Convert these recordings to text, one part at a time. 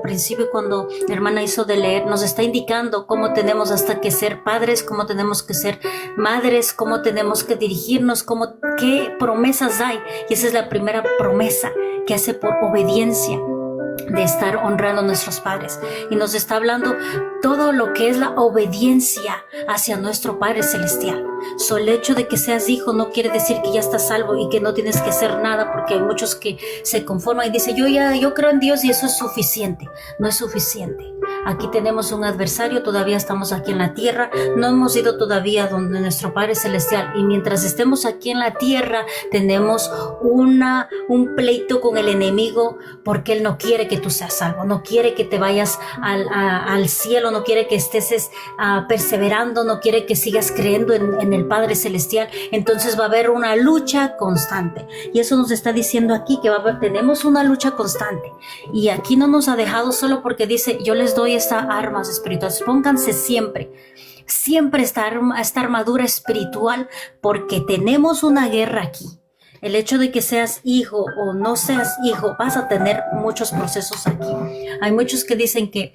principio cuando la hermana hizo de leer, nos está indicando cómo tenemos hasta que ser padres, cómo tenemos que ser madres, cómo tenemos que dirigirnos, qué promesas hay. Y esa es la primera promesa que hace por obediencia, de estar honrando a nuestros padres. Y nos está hablando todo lo que es la obediencia hacia nuestro Padre Celestial. El hecho de que seas hijo no quiere decir que ya estás salvo y que no tienes que hacer nada, porque hay muchos que se conforman y dicen, yo creo en Dios y eso es suficiente. No es suficiente. Aquí tenemos un adversario, todavía estamos aquí en la tierra, no hemos ido todavía donde nuestro Padre Celestial, y mientras estemos aquí en la tierra tenemos un pleito con el enemigo, porque Él no quiere que tú seas salvo, no quiere que te vayas al cielo, no quiere que estés perseverando, no quiere que sigas creyendo en el Padre Celestial. Entonces va a haber una lucha constante, y eso nos está diciendo aquí que tenemos una lucha constante, y aquí no nos ha dejado solo porque dice, yo les doy estas armas espirituales. Pónganse siempre esta armadura espiritual, porque tenemos una guerra aquí. El hecho de que seas hijo o no seas hijo, vas a tener muchos procesos aquí. Hay muchos que dicen que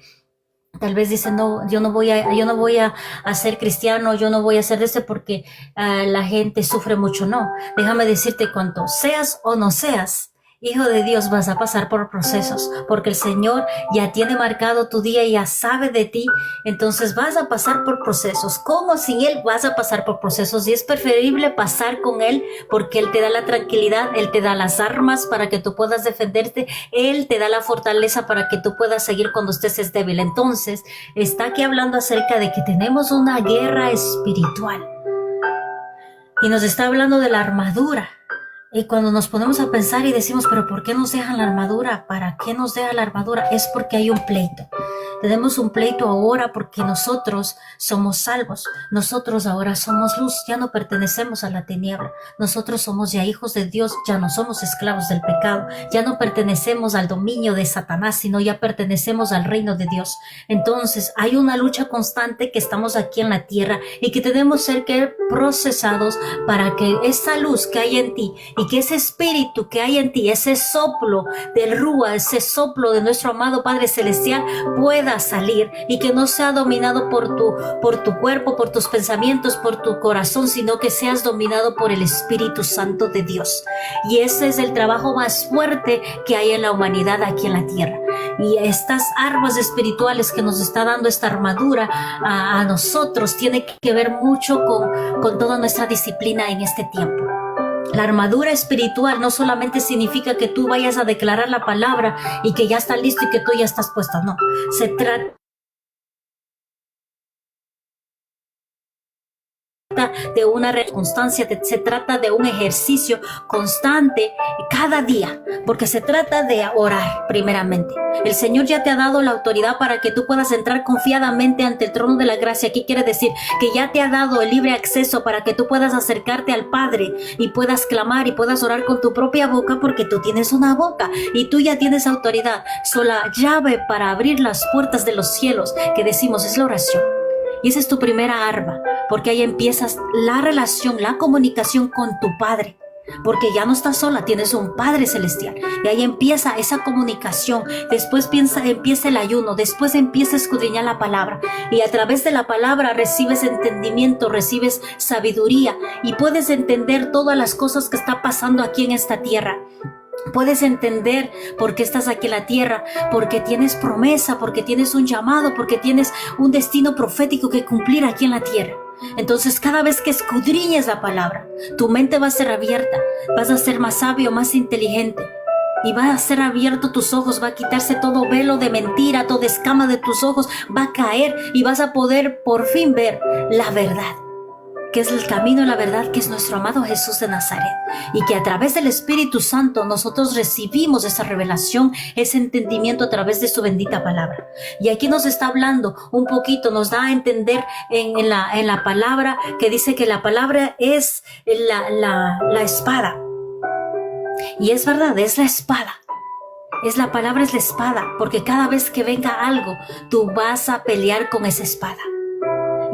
tal vez dicen, no, yo no voy a ser cristiano, yo no voy a ser porque la gente sufre mucho. No, déjame decirte, cuanto seas o no seas hijo de Dios, vas a pasar por procesos, porque el Señor ya tiene marcado tu día y ya sabe de ti. Entonces vas a pasar por procesos. Como sin Él vas a pasar por procesos, y es preferible pasar con Él, porque Él te da la tranquilidad, Él te da las armas para que tú puedas defenderte, Él te da la fortaleza para que tú puedas seguir cuando estés débil. Entonces está aquí hablando acerca de que tenemos una guerra espiritual, y nos está hablando de la armadura. Y cuando nos ponemos a pensar y decimos, pero ¿por qué nos dejan la armadura? ¿Para qué nos deja la armadura? Es porque hay un pleito. Tenemos un pleito ahora porque nosotros somos salvos. Nosotros ahora somos luz, ya no pertenecemos a la tiniebla. Nosotros somos ya hijos de Dios, ya no somos esclavos del pecado. Ya no pertenecemos al dominio de Satanás, sino ya pertenecemos al reino de Dios. Entonces hay una lucha constante que estamos aquí en la tierra y que tenemos que ser procesados para que esa luz que hay en ti y que ese espíritu que hay en ti, ese soplo del Rúa, ese soplo de nuestro amado Padre Celestial pueda salir, y que no sea dominado por tu cuerpo, por tus pensamientos, por tu corazón, sino que seas dominado por el Espíritu Santo de Dios. Y ese es el trabajo más fuerte que hay en la humanidad aquí en la tierra. Y estas armas espirituales que nos está dando esta armadura a nosotros tiene que ver mucho con toda nuestra disciplina en este tiempo. La armadura espiritual no solamente significa que tú vayas a declarar la palabra y que ya está listo y que tú ya estás puesto. No, se trata de una constancia, se trata de un ejercicio constante cada día, porque se trata de orar primeramente. El Señor ya te ha dado la autoridad para que tú puedas entrar confiadamente ante el trono de la gracia. Aquí quiere decir que ya te ha dado el libre acceso para que tú puedas acercarte al Padre y puedas clamar y puedas orar con tu propia boca, porque tú tienes una boca y tú ya tienes autoridad. La llave para abrir las puertas de los cielos que decimos es la oración. Y esa es tu primera arma, porque ahí empiezas la relación, la comunicación con tu Padre, porque ya no estás sola, tienes un Padre Celestial, y ahí empieza esa comunicación. Después empieza el ayuno, después empieza a escudriñar la palabra, y a través de la palabra recibes entendimiento, recibes sabiduría, y puedes entender todas las cosas que está pasando aquí en esta tierra. Puedes entender por qué estás aquí en la tierra, porque tienes promesa, porque tienes un llamado, porque tienes un destino profético que cumplir aquí en la tierra. Entonces, cada vez que escudriñes la palabra, tu mente va a ser abierta, vas a ser más sabio, más inteligente, y va a ser abierto tus ojos, va a quitarse todo velo de mentira, toda escama de tus ojos va a caer, y vas a poder por fin ver la verdad, que es el camino y la verdad, que es nuestro amado Jesús de Nazaret, y que a través del Espíritu Santo nosotros recibimos esa revelación, ese entendimiento a través de su bendita palabra. Y aquí nos está hablando un poquito, nos da a entender en la palabra, que dice que la palabra es la espada. Y es verdad, es la espada. La palabra es la espada, porque cada vez que venga algo, tú vas a pelear con esa espada.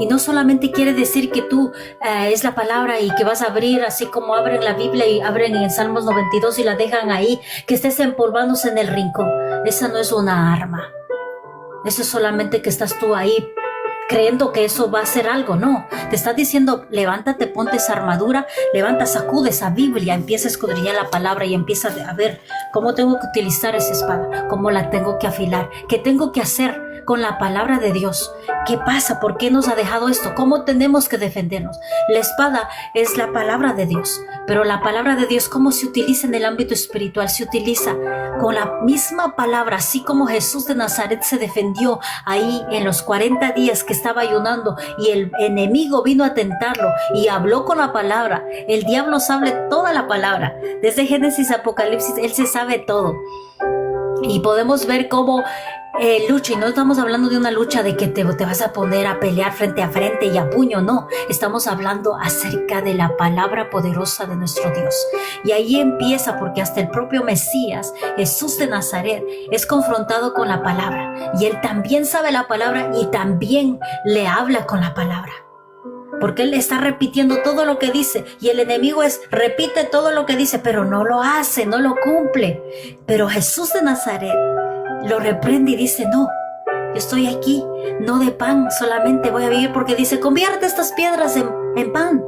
Y no solamente quiere decir que tú es la palabra y que vas a abrir, así como abren la Biblia y abren en Salmos 92 y la dejan ahí, que estés empolvándose en el rincón. Esa no es una arma. Eso es solamente que estás tú ahí creyendo que eso va a hacer algo. No, te está diciendo, levántate, ponte esa armadura, levanta, sacude esa Biblia, empieza a escudriñar la palabra y empieza a ver cómo tengo que utilizar esa espada, cómo la tengo que afilar, qué tengo que hacer con la palabra de Dios. ¿Qué pasa? ¿Por qué nos ha dejado esto? ¿Cómo tenemos que defendernos? La espada es la palabra de Dios, pero la palabra de Dios, ¿cómo se utiliza en el ámbito espiritual? Se utiliza con la misma palabra, así como Jesús de Nazaret se defendió ahí en los 40 días que estaba ayunando y el enemigo vino a tentarlo y habló con la palabra. El diablo sabe toda la palabra. Desde Génesis a Apocalipsis, él se sabe todo. Y podemos ver cómo lucha, y no estamos hablando de una lucha de que te vas a poner a pelear frente a frente y a puño, no. Estamos hablando acerca de la palabra poderosa de nuestro Dios. Y ahí empieza, porque hasta el propio Mesías, Jesús de Nazaret, es confrontado con la palabra. Y él también sabe la palabra y también le habla con la palabra. Porque él está repitiendo todo lo que dice y el enemigo repite todo lo que dice, pero no lo hace, no lo cumple. Pero Jesús de Nazaret lo reprende y dice, no, yo estoy aquí, no de pan solamente voy a vivir, porque dice, convierte estas piedras en pan.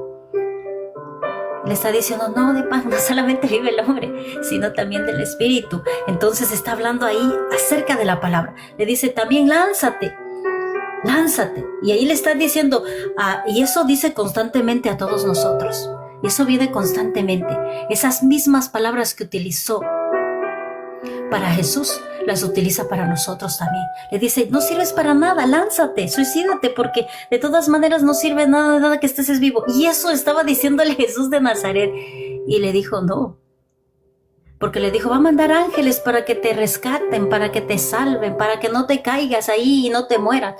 Le está diciendo, no de pan, no solamente vive el hombre, sino también del espíritu. Entonces está hablando ahí acerca de la palabra. Le dice también, lánzate. Y ahí le está diciendo, y eso dice constantemente a todos nosotros. Y eso viene constantemente. Esas mismas palabras que utilizó para Jesús, las utiliza para nosotros también. Le dice, no sirves para nada, lánzate, suicídate, porque de todas maneras no sirve nada que estés vivo. Y eso estaba diciéndole Jesús de Nazaret. Y le dijo, no. Porque le dijo, va a mandar ángeles para que te rescaten, para que te salven, para que no te caigas ahí y no te mueras.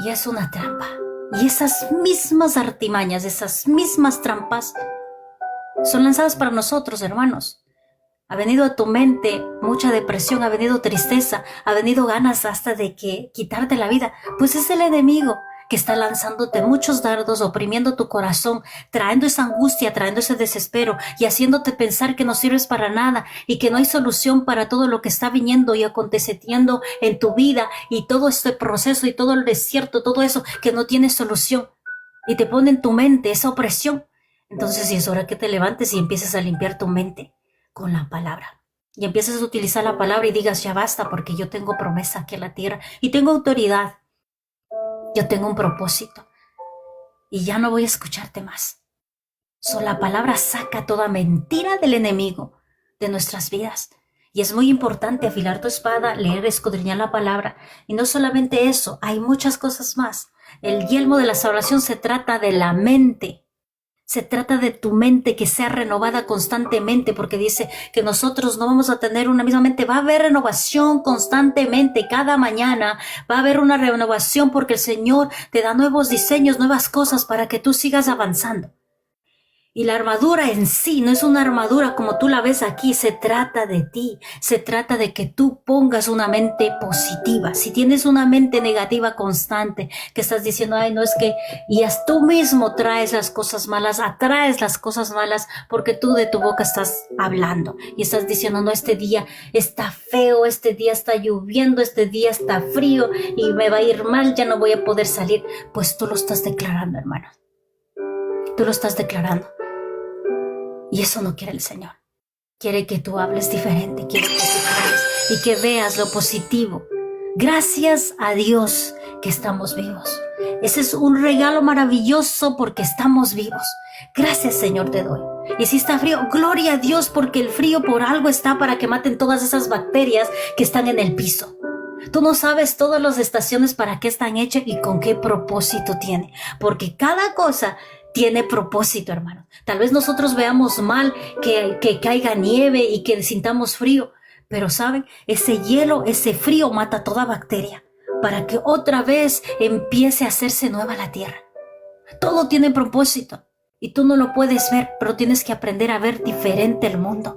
Y es una trampa. Y esas mismas artimañas, esas mismas trampas son lanzadas para nosotros, hermanos. Ha venido a tu mente mucha depresión, ha venido tristeza, ha venido ganas hasta de quitarte la vida. Pues es el enemigo que está lanzándote muchos dardos, oprimiendo tu corazón, trayendo esa angustia, trayendo ese desespero y haciéndote pensar que no sirves para nada y que no hay solución para todo lo que está viniendo y aconteciendo en tu vida y todo este proceso y todo el desierto, todo eso que no tiene solución. Y te pone en tu mente esa opresión. Entonces sí es hora que te levantes y empieces a limpiar tu mente con la palabra. Y empieces a utilizar la palabra y digas, ya basta, porque yo tengo promesa aquí en la tierra y tengo autoridad. Yo tengo un propósito y ya no voy a escucharte más. La palabra saca toda mentira del enemigo de nuestras vidas. Y es muy importante afilar tu espada, leer, escudriñar la palabra. Y no solamente eso, hay muchas cosas más. El yelmo de la salvación se trata de la mente. Se trata de tu mente que sea renovada constantemente, porque dice que nosotros no vamos a tener una misma mente. Va a haber renovación constantemente. Cada mañana va a haber una renovación porque el Señor te da nuevos diseños, nuevas cosas para que tú sigas avanzando. Y la armadura en sí no es una armadura como tú la ves aquí, se trata de ti, se trata de que tú pongas una mente positiva. Si tienes una mente negativa constante, que estás diciendo, ay, no es que, y tú mismo traes las cosas malas, atraes las cosas malas, porque tú de tu boca estás hablando y estás diciendo, no, este día está feo, este día está lloviendo, este día está frío y me va a ir mal, ya no voy a poder salir. Pues tú lo estás declarando, hermano. Tú lo estás declarando. Y eso no quiere el Señor. Quiere que tú hables diferente, quiere que tú hables y que veas lo positivo. Gracias a Dios que estamos vivos. Ese es un regalo maravilloso porque estamos vivos. Gracias, Señor, te doy. Y si está frío, gloria a Dios, porque el frío por algo está para que maten todas esas bacterias que están en el piso. Tú no sabes todas las estaciones para qué están hechas y con qué propósito tiene. Porque cada cosa tiene propósito, hermano. Tal vez nosotros veamos mal que caiga nieve y que sintamos frío, pero ¿saben? Ese hielo, ese frío mata toda bacteria para que otra vez empiece a hacerse nueva la tierra. Todo tiene propósito y tú no lo puedes ver, pero tienes que aprender a ver diferente el mundo.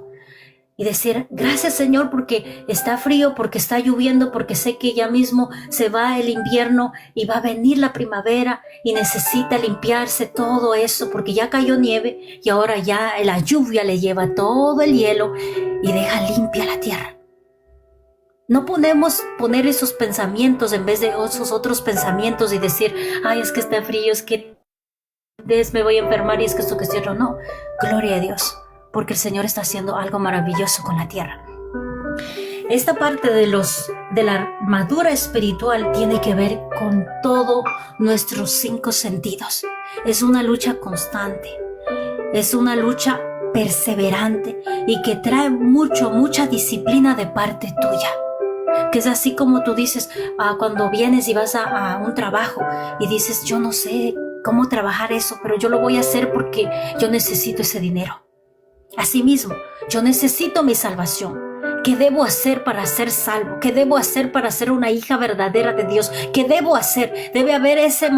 Y decir, gracias, Señor, porque está frío, porque está lloviendo, porque sé que ya mismo se va el invierno y va a venir la primavera y necesita limpiarse todo eso, porque ya cayó nieve y ahora ya la lluvia le lleva todo el hielo y deja limpia la tierra. No podemos poner esos pensamientos en vez de esos otros pensamientos y decir, ay, es que está frío, es que me voy a enfermar y es que esto que estoy otro. No, gloria a Dios, porque el Señor está haciendo algo maravilloso con la tierra. Esta parte de la armadura espiritual tiene que ver con todos nuestros 5 sentidos. Es una lucha constante, es una lucha perseverante y que trae mucha disciplina de parte tuya. Que es así como tú dices, cuando vienes y vas a un trabajo y dices, yo no sé cómo trabajar eso, pero yo lo voy a hacer porque yo necesito ese dinero. Asimismo, yo necesito mi salvación. ¿Qué debo hacer para ser salvo? ¿Qué debo hacer para ser una hija verdadera de Dios? ¿Qué debo hacer? Debe haber esa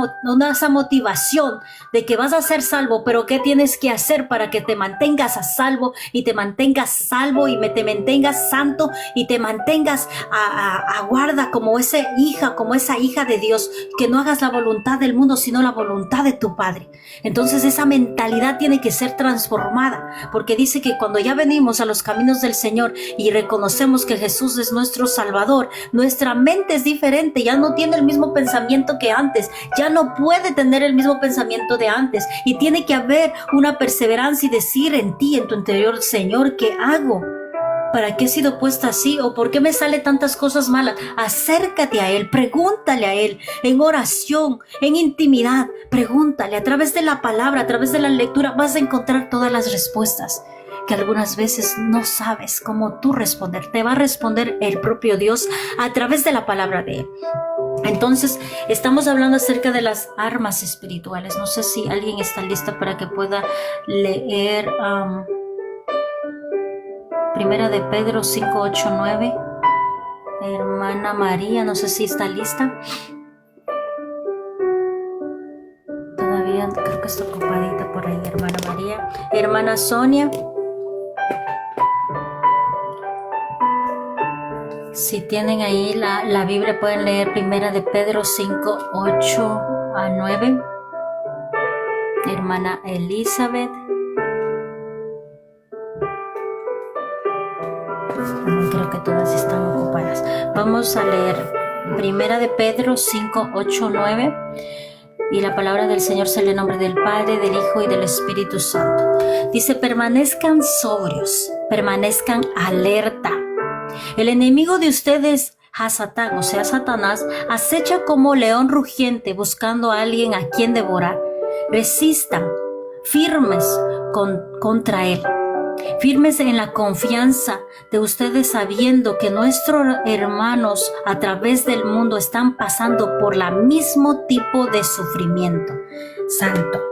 motivación de que vas a ser salvo, pero ¿qué tienes que hacer para que te mantengas a salvo y te mantengas salvo y te mantengas santo y te mantengas a guarda como esa hija de Dios? Que no hagas la voluntad del mundo, sino la voluntad de tu Padre. Entonces esa mentalidad tiene que ser transformada, porque dice que cuando ya venimos a los caminos del Señor y reconocemos que Jesús es nuestro Salvador, nuestra mente es diferente, ya no tiene el mismo pensamiento que antes, ya no puede tener el mismo pensamiento de antes, y tiene que haber una perseverancia y decir en ti, en tu interior, Señor, ¿qué hago? ¿Para qué he sido puesta así? ¿O por qué me salen tantas cosas malas? Acércate a Él, pregúntale a Él, en oración, en intimidad, pregúntale, a través de la palabra, a través de la lectura, vas a encontrar todas las respuestas que algunas veces no sabes cómo tú responder. Te va a responder el propio Dios a través de la palabra de Él. Entonces, estamos hablando acerca de las armas espirituales. No sé si alguien está lista para que pueda leer Primera de Pedro 5, 8, 9. Hermana María, no sé si está lista. Todavía creo que está ocupadita por ahí, hermana María. Hermana Sonia. Si tienen ahí la Biblia, pueden leer Primera de Pedro 5, 8 a 9. Hermana Elizabeth. Creo que todas están ocupadas. Vamos a leer Primera de Pedro 5, 8, 9. Y la palabra del Señor sale en nombre del Padre, del Hijo y del Espíritu Santo. Dice, permanezcan sobrios, permanezcan alerta. El enemigo de ustedes, Hasatán, o sea, Satanás, acecha como león rugiente buscando a alguien a quien devorar. Resistan, firmes contra él. Firmes en la confianza de ustedes, sabiendo que nuestros hermanos a través del mundo están pasando por el mismo tipo de sufrimiento. Santo.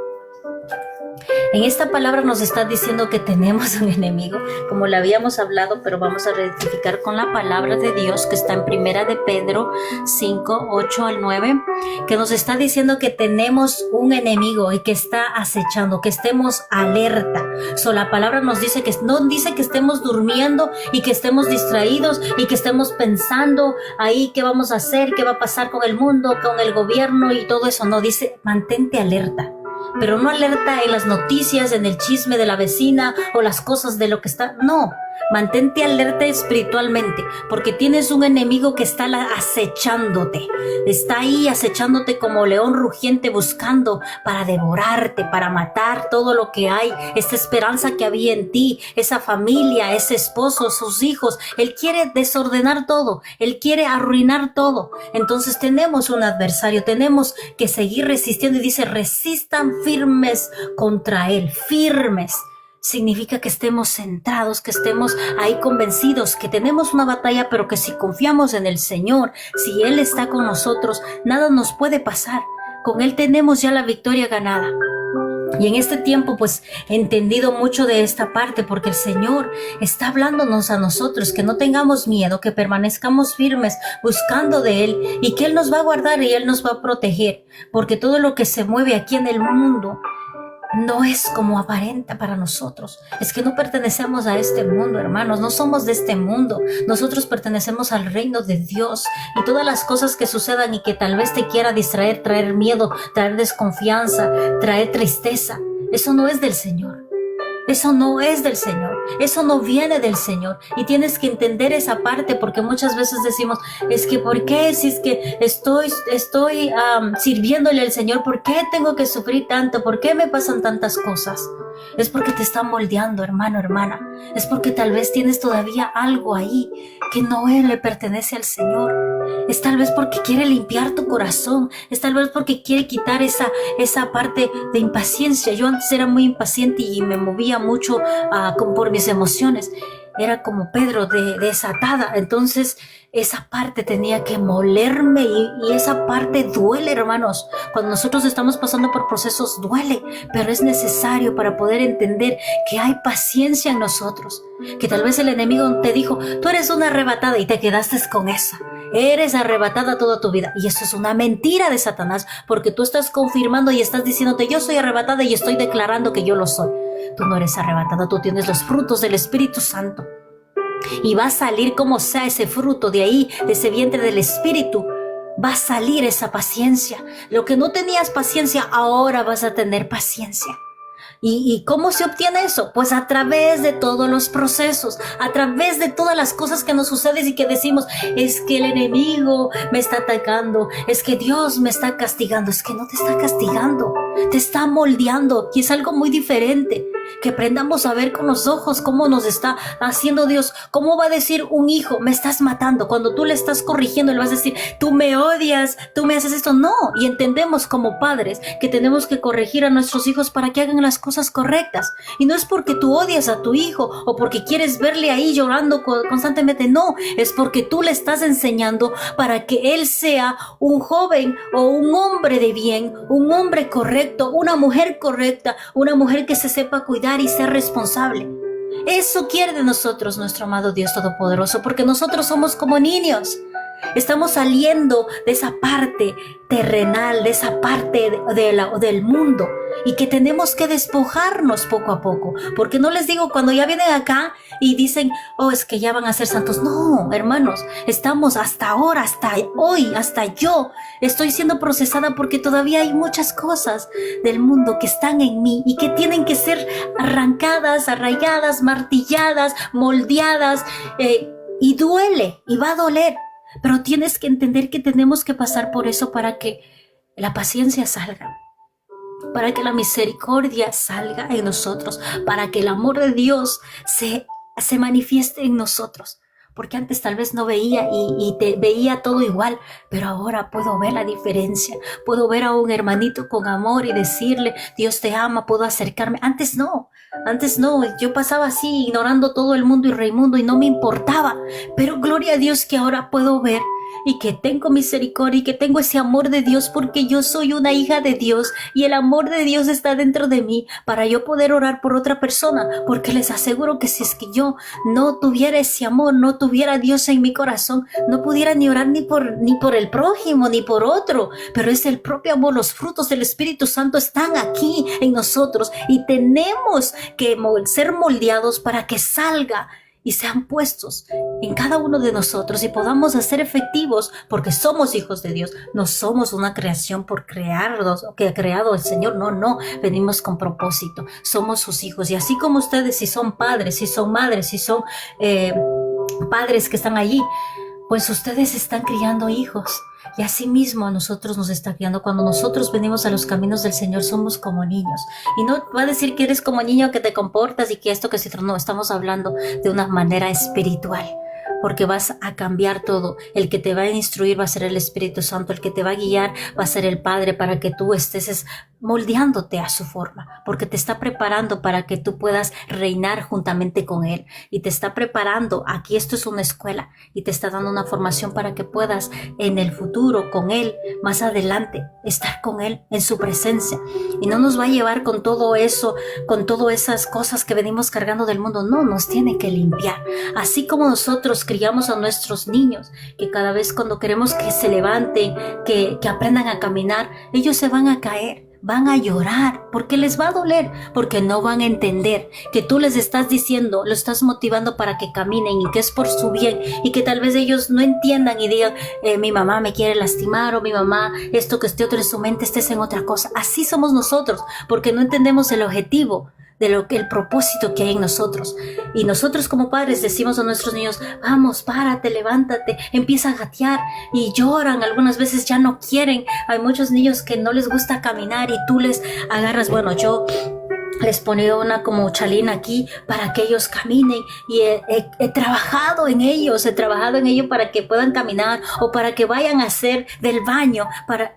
En esta palabra nos está diciendo que tenemos un enemigo, como lo habíamos hablado, pero vamos a rectificar con la palabra de Dios que está en Primera de Pedro 5, 8 al 9, que nos está diciendo que tenemos un enemigo y que está acechando, que estemos alerta. La palabra nos dice que no dice que estemos durmiendo y que estemos distraídos y que estemos pensando ahí qué vamos a hacer, qué va a pasar con el mundo, con el gobierno y todo eso. No, dice mantente alerta. Pero no alerta en las noticias, en el chisme de la vecina o las cosas de lo que está. No, mantente alerta espiritualmente, porque tienes un enemigo que está acechándote. Está ahí acechándote como león rugiente, buscando para devorarte, para matar todo lo que hay. Esa esperanza que había en ti, esa familia, ese esposo, sus hijos. Él quiere desordenar todo, él quiere arruinar todo. Entonces tenemos un adversario, tenemos que seguir resistiendo. Y dice, resistan firmes contra él, firmes. Significa que estemos centrados, que estemos ahí convencidos, que tenemos una batalla, pero que si confiamos en el Señor, si Él está con nosotros, nada nos puede pasar. Con Él tenemos ya la victoria ganada. Y en este tiempo pues he entendido mucho de esta parte, porque el Señor está hablándonos a nosotros, que no tengamos miedo, que permanezcamos firmes buscando de Él, y que Él nos va a guardar y Él nos va a proteger, porque todo lo que se mueve aquí en el mundo no es como aparenta para nosotros. Es que no pertenecemos a este mundo, hermanos. No somos de este mundo. Nosotros pertenecemos al reino de Dios. Y todas las cosas que sucedan y que tal vez te quiera distraer, traer miedo, traer desconfianza, traer tristeza, eso no es del Señor. Eso no es del Señor. Eso no viene del Señor. Y tienes que entender esa parte, porque muchas veces decimos, es que ¿por qué? Si es que estoy sirviéndole al Señor, ¿por qué tengo que sufrir tanto? ¿Por qué me pasan tantas cosas? Es porque te está moldeando, hermano, hermana. Es porque tal vez tienes todavía algo ahí que no le pertenece al Señor. Es tal vez porque quiere limpiar tu corazón. Es tal vez porque quiere quitar esa parte de impaciencia. Yo antes era muy impaciente y me movía mucho por mis emociones. Era como Pedro, desatada. Entonces esa parte tenía que molerme y esa parte duele, hermanos. Cuando nosotros estamos pasando por procesos duele, pero es necesario para poder entender que hay paciencia en nosotros. Que tal vez el enemigo te dijo, tú eres una arrebatada, y te quedaste con esa. Eres arrebatada toda tu vida. Y eso es una mentira de Satanás, porque tú estás confirmando y estás diciéndote, yo soy arrebatada, y estoy declarando que yo lo soy. Tú no eres arrebatada, tú tienes los frutos del Espíritu Santo. Y va a salir como sea ese fruto de ahí, de ese vientre del Espíritu. Va a salir esa paciencia. Lo que no tenías paciencia, ahora vas a tener paciencia. ¿Y cómo se obtiene eso? Pues a través de todos los procesos, a través de todas las cosas que nos suceden y que decimos, es que el enemigo me está atacando, es que Dios me está castigando. Es que no te está castigando, te está moldeando, y es algo muy diferente. Que aprendamos a ver con los ojos cómo nos está haciendo Dios. ¿Cómo va a decir un hijo, me estás matando? Cuando tú le estás corrigiendo, le vas a decir, tú me odias, tú me haces esto. No, y entendemos como padres que tenemos que corregir a nuestros hijos para que hagan las cosas correctas. Y no es porque tú odias a tu hijo o porque quieres verle ahí llorando constantemente. No, es porque tú le estás enseñando para que él sea un joven o un hombre de bien, un hombre correcto, una mujer correcta, una mujer que se sepa cuidar y ser responsable. Eso quiere de nosotros nuestro amado Dios Todopoderoso, porque nosotros somos como niños. Estamos saliendo de esa parte terrenal, de esa parte del mundo, y que tenemos que despojarnos poco a poco. Porque no les digo cuando ya vienen acá y dicen, oh, es que ya van a ser santos. No, hermanos, estamos hasta ahora, hasta hoy, hasta yo estoy siendo procesada, porque todavía hay muchas cosas del mundo que están en mí y que tienen que ser arrancadas, arraigadas, martilladas, moldeadas, y duele y va a doler. Pero tienes que entender que tenemos que pasar por eso para que la paciencia salga, para que la misericordia salga en nosotros, para que el amor de Dios se manifieste en nosotros. Porque antes tal vez no veía y te veía todo igual, pero ahora puedo ver la diferencia. Puedo ver a un hermanito con amor y decirle, Dios te ama, puedo acercarme. Antes no, yo pasaba así ignorando todo el mundo y Raimundo y no me importaba. Pero gloria a Dios que ahora puedo ver y que tengo misericordia y que tengo ese amor de Dios, porque yo soy una hija de Dios y el amor de Dios está dentro de mí para yo poder orar por otra persona, porque les aseguro que si es que yo no tuviera ese amor, no tuviera a Dios en mi corazón, no pudiera ni orar ni por el prójimo ni por otro. Pero es el propio amor, los frutos del Espíritu Santo están aquí en nosotros y tenemos que ser moldeados para que salga y sean puestos en cada uno de nosotros y podamos ser efectivos, porque somos hijos de Dios. No somos una creación por crearnos, que ha creado el Señor. No, venimos con propósito. Somos sus hijos, y así como ustedes, si son padres, si son madres, si son padres que están allí, pues ustedes están criando hijos. Y así mismo a nosotros nos está criando. Cuando nosotros venimos a los caminos del Señor, somos como niños. Y no va a decir que eres como niño, que te comportas y que esto, que si otro. No, estamos hablando de una manera espiritual, porque vas a cambiar todo. El que te va a instruir va a ser el Espíritu Santo. El que te va a guiar va a ser el Padre, para que tú estés moldeándote a su forma, porque te está preparando para que tú puedas reinar juntamente con Él, y te está preparando. Aquí esto es una escuela y te está dando una formación para que puedas en el futuro con Él, más adelante, estar con Él en su presencia. Y no nos va a llevar con todo eso, con todas esas cosas que venimos cargando del mundo. No, nos tiene que limpiar. Así como nosotros criamos a nuestros niños, que cada vez cuando queremos que se levanten, que aprendan a caminar, ellos se van a caer, van a llorar, porque les va a doler, porque no van a entender que tú les estás diciendo, lo estás motivando para que caminen y que es por su bien, y que tal vez ellos no entiendan y digan, mi mamá me quiere lastimar, o mi mamá esto, que esté otro, en su mente estés en otra cosa. Así somos nosotros, porque no entendemos el objetivo de lo que el propósito que hay en nosotros. Y nosotros como padres decimos a nuestros niños, vamos, párate, levántate, empieza a gatear, y lloran, algunas veces ya no quieren. Hay muchos niños que no les gusta caminar y tú les agarras, bueno, yo les ponía una como chalina aquí para que ellos caminen, y he trabajado en ellos, para que puedan caminar o para que vayan a hacer del baño.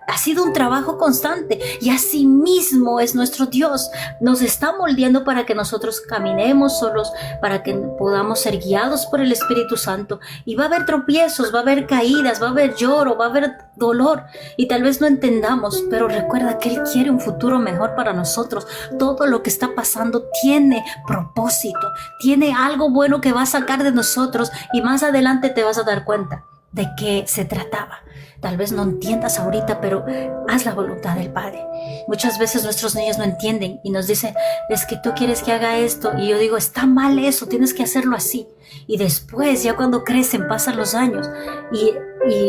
Ha sido un trabajo constante, y así mismo es nuestro Dios. Nos está moldeando para que nosotros caminemos solos, para que podamos ser guiados por el Espíritu Santo. Y va a haber tropiezos, va a haber caídas, va a haber lloro, va a haber dolor, y tal vez no entendamos, pero recuerda que Él quiere un futuro mejor para nosotros. Todo lo que está pasando tiene propósito, tiene algo bueno que va a sacar de nosotros, y más adelante te vas a dar cuenta de qué se trataba. Tal vez no entiendas ahorita, pero haz la voluntad del Padre. Muchas veces nuestros niños no entienden y nos dicen, es que tú quieres que haga esto, y yo digo, está mal eso, tienes que hacerlo así. Y después, ya cuando crecen, pasan los años, y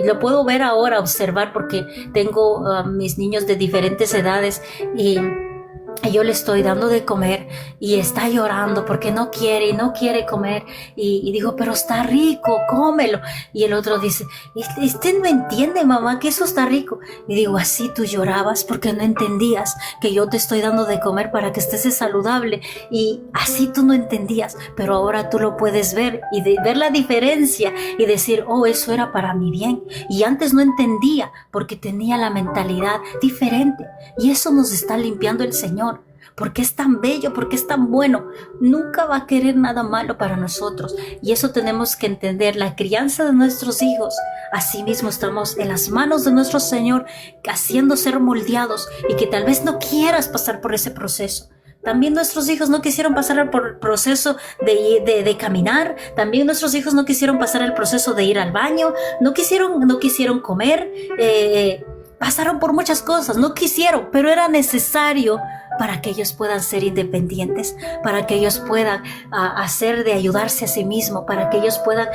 lo puedo ver ahora, observar, porque tengo mis niños de diferentes edades, y yo le estoy dando de comer y está llorando porque no quiere comer, y digo, pero está rico, cómelo. Y el otro dice, este no entiende, mamá, que eso está rico. Y digo, así tú llorabas porque no entendías que yo te estoy dando de comer para que estés saludable, y así tú no entendías, pero ahora tú lo puedes ver y ver la diferencia y decir, oh, eso era para mi bien, y antes no entendía porque tenía la mentalidad diferente. Y eso nos está limpiando el Señor, porque es tan bello, porque es tan bueno. Nunca va a querer nada malo para nosotros, y eso tenemos que entender. La crianza de nuestros hijos, así mismo estamos en las manos de nuestro Señor, haciendo ser moldeados, y que tal vez no quieras pasar por ese proceso. También nuestros hijos no quisieron pasar por el proceso de caminar. También nuestros hijos no quisieron pasar el proceso de ir al baño. No quisieron comer. Pasaron por muchas cosas, no quisieron, pero era necesario para que ellos puedan ser independientes, para que ellos puedan hacer de ayudarse a sí mismos, para que ellos puedan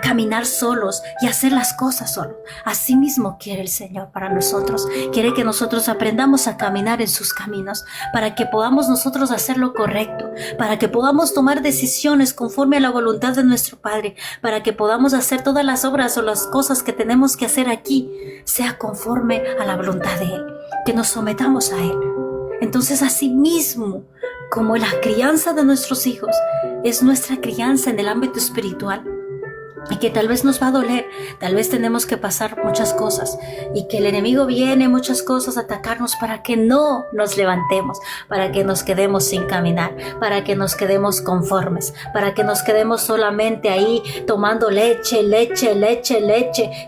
caminar solos y hacer las cosas solos. Así mismo quiere el Señor para nosotros. Quiere que nosotros aprendamos a caminar en sus caminos, para que podamos nosotros hacer lo correcto, para que podamos tomar decisiones conforme a la voluntad de nuestro Padre, para que podamos hacer todas las obras o las cosas que tenemos que hacer aquí, sea conforme a la voluntad de Él, que nos sometamos a Él. Entonces, así mismo como la crianza de nuestros hijos es nuestra crianza en el ámbito espiritual, y que tal vez nos va a doler, tal vez tenemos que pasar muchas cosas, y que el enemigo viene muchas cosas a atacarnos para que no nos levantemos, para que nos quedemos sin caminar, para que nos quedemos conformes, para que nos quedemos solamente ahí tomando leche,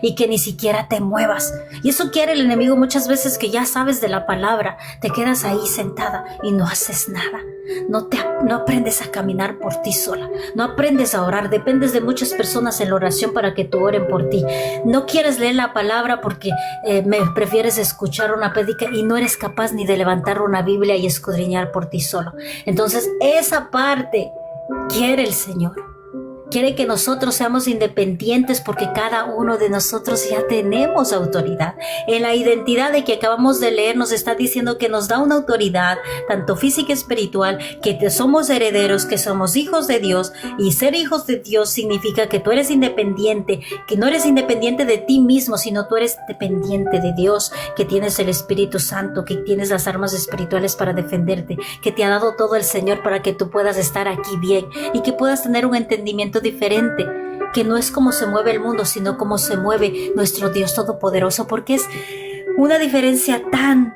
y que ni siquiera te muevas. Y eso quiere el enemigo muchas veces, que ya sabes de la palabra, te quedas ahí sentada y no haces nada. No aprendes a caminar por ti sola, no aprendes a orar, dependes de muchas personas en la oración para que tú oren por ti. No quieres leer la palabra porque prefieres escuchar una prédica, y no eres capaz ni de levantar una Biblia y escudriñar por ti solo. Entonces, esa parte quiere el Señor. Quiere que nosotros seamos independientes, porque cada uno de nosotros ya tenemos autoridad. En la identidad de que acabamos de leer nos está diciendo que nos da una autoridad, tanto física y espiritual, que somos herederos, que somos hijos de Dios. Y ser hijos de Dios significa que tú eres independiente, que no eres independiente de ti mismo, sino tú eres dependiente de Dios, que tienes el Espíritu Santo, que tienes las armas espirituales para defenderte, que te ha dado todo el Señor para que tú puedas estar aquí bien, y que puedas tener un entendimiento diferente, que no es como se mueve el mundo, sino como se mueve nuestro Dios Todopoderoso, porque es una diferencia tan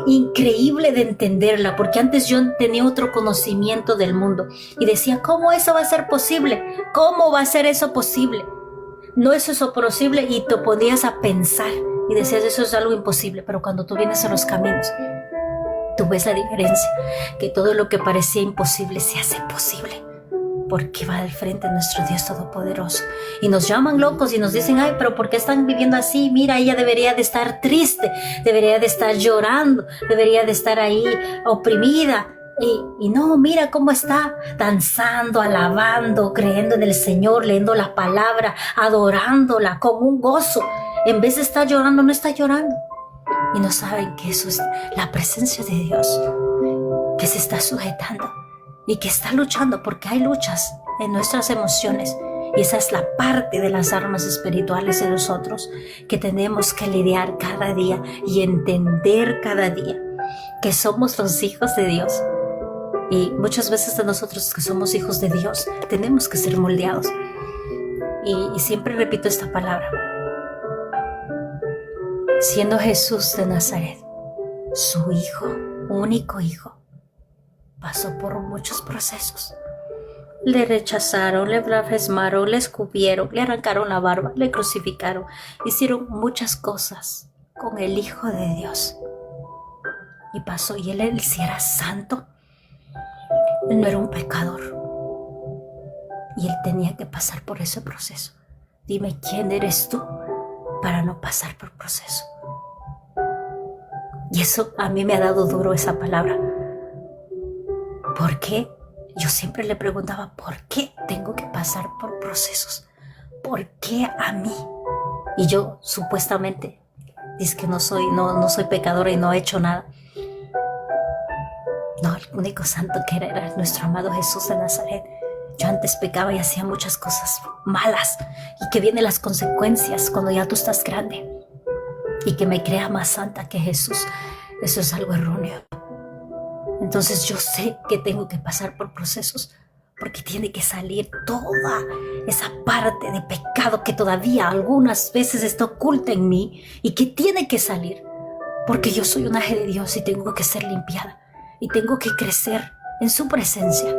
increíble de entenderla, porque antes yo tenía otro conocimiento del mundo y decía, ¿cómo eso va a ser posible? ¿Cómo va a ser eso posible? No es eso posible, y te ponías a pensar y decías, eso es algo imposible. Pero cuando tú vienes a los caminos, tú ves la diferencia, que todo lo que parecía imposible se hace posible, porque va al frente nuestro Dios Todopoderoso. Y nos llaman locos y nos dicen, ay, pero ¿por qué están viviendo así? Mira, ella debería de estar triste, debería de estar llorando, debería de estar ahí oprimida. Y no, mira cómo está danzando, alabando, creyendo en el Señor, leyendo la palabra, adorándola con un gozo. En vez de estar llorando, no está llorando. Y no saben que eso es la presencia de Dios, que se está sujetando y que está luchando, porque hay luchas en nuestras emociones. Y esa es la parte de las armas espirituales de nosotros que tenemos que lidiar cada día y entender cada día que somos los hijos de Dios. Y muchas veces de nosotros que somos hijos de Dios tenemos que ser moldeados. Y siempre repito esta palabra. Siendo Jesús de Nazaret, su hijo, único hijo, pasó por muchos procesos. Le rechazaron, le blasfemaron, le escupieron, le arrancaron la barba, le crucificaron. Hicieron muchas cosas con el Hijo de Dios. Y pasó, y él sí era santo. Él no era un pecador. Y él tenía que pasar por ese proceso. Dime, ¿quién eres tú para no pasar por proceso? Y eso a mí me ha dado duro esa palabra. ¿Por qué? Yo siempre le preguntaba, ¿por qué tengo que pasar por procesos? ¿Por qué a mí? Y yo supuestamente dice que no soy pecadora y no he hecho nada. No, el único santo que era nuestro amado Jesús de Nazaret. Yo antes pecaba y hacía muchas cosas malas, y que vienen las consecuencias cuando ya tú estás grande, y que me crea más santa que Jesús. Eso es algo erróneo. Entonces yo sé que tengo que pasar por procesos, porque tiene que salir toda esa parte de pecado que todavía algunas veces está oculta en mí y que tiene que salir, porque yo soy un ángel de Dios y tengo que ser limpiada y tengo que crecer en su presencia,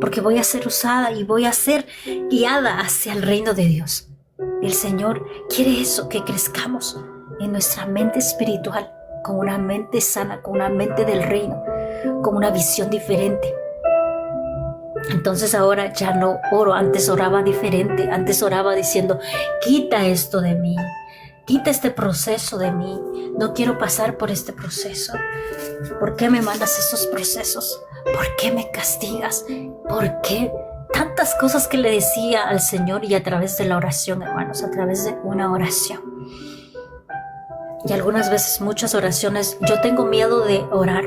porque voy a ser usada y voy a ser guiada hacia el reino de Dios. El Señor quiere eso, que crezcamos en nuestra mente espiritual, con una mente sana, con una mente del reino, con una visión diferente. Entonces ahora ya no oro. Antes oraba diferente. Antes oraba diciendo, quita esto de mí, quita este proceso de mí, no quiero pasar por este proceso. ¿Por qué me mandas estos procesos? ¿Por qué me castigas? ¿Por qué? Tantas cosas que le decía al Señor, y a través de la oración, hermanos, a través de una oración. Y algunas veces, muchas oraciones, yo tengo miedo de orar,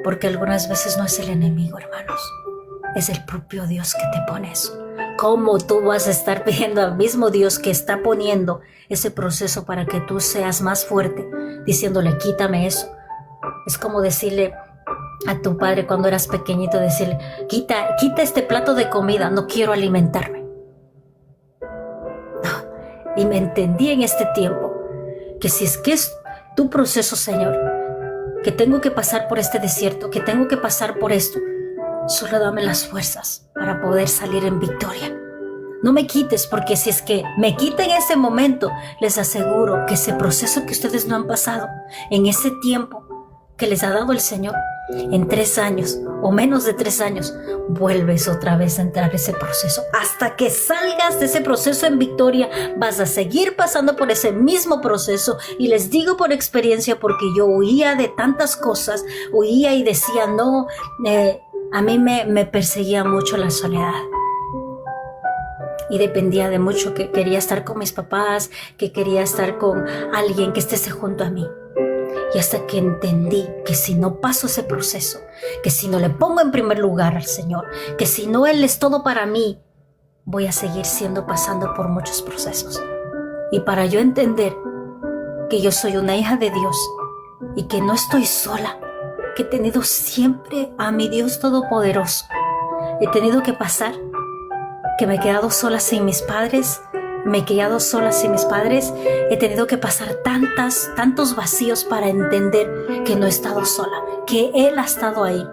porque algunas veces no es el enemigo, hermanos, es el propio Dios que te pone eso. ¿Cómo tú vas a estar pidiendo al mismo Dios que está poniendo ese proceso para que tú seas más fuerte, diciéndole, quítame eso? Es como decirle a tu padre cuando eras pequeñito, decirle, quita este plato de comida, no quiero alimentarme. No. Y me entendí en este tiempo que si es que es tu proceso, Señor, que tengo que pasar por este desierto, que tengo que pasar por esto, solo dame las fuerzas para poder salir en victoria. No me quites, porque si es que me quita en ese momento, les aseguro que ese proceso que ustedes no han pasado, en ese tiempo que les ha dado el Señor, en 3 años o menos de 3 años, vuelves otra vez a entrar ese proceso. Hasta que salgas de ese proceso en victoria, vas a seguir pasando por ese mismo proceso. Y les digo por experiencia, porque yo huía de tantas cosas, huía y decía, no, a mí me perseguía mucho la soledad. Y dependía de mucho, que quería estar con mis papás, que quería estar con alguien que esté junto a mí. Y hasta que entendí que si no paso ese proceso, que si no le pongo en primer lugar al Señor, que si no Él es todo para mí, voy a seguir pasando por muchos procesos. Y para yo entender que yo soy una hija de Dios y que no estoy sola, que he tenido siempre a mi Dios Todopoderoso, he tenido que pasar, que me he quedado sola sin mis padres, he tenido que pasar tantos vacíos para entender que no he estado sola, que Él ha estado ahí.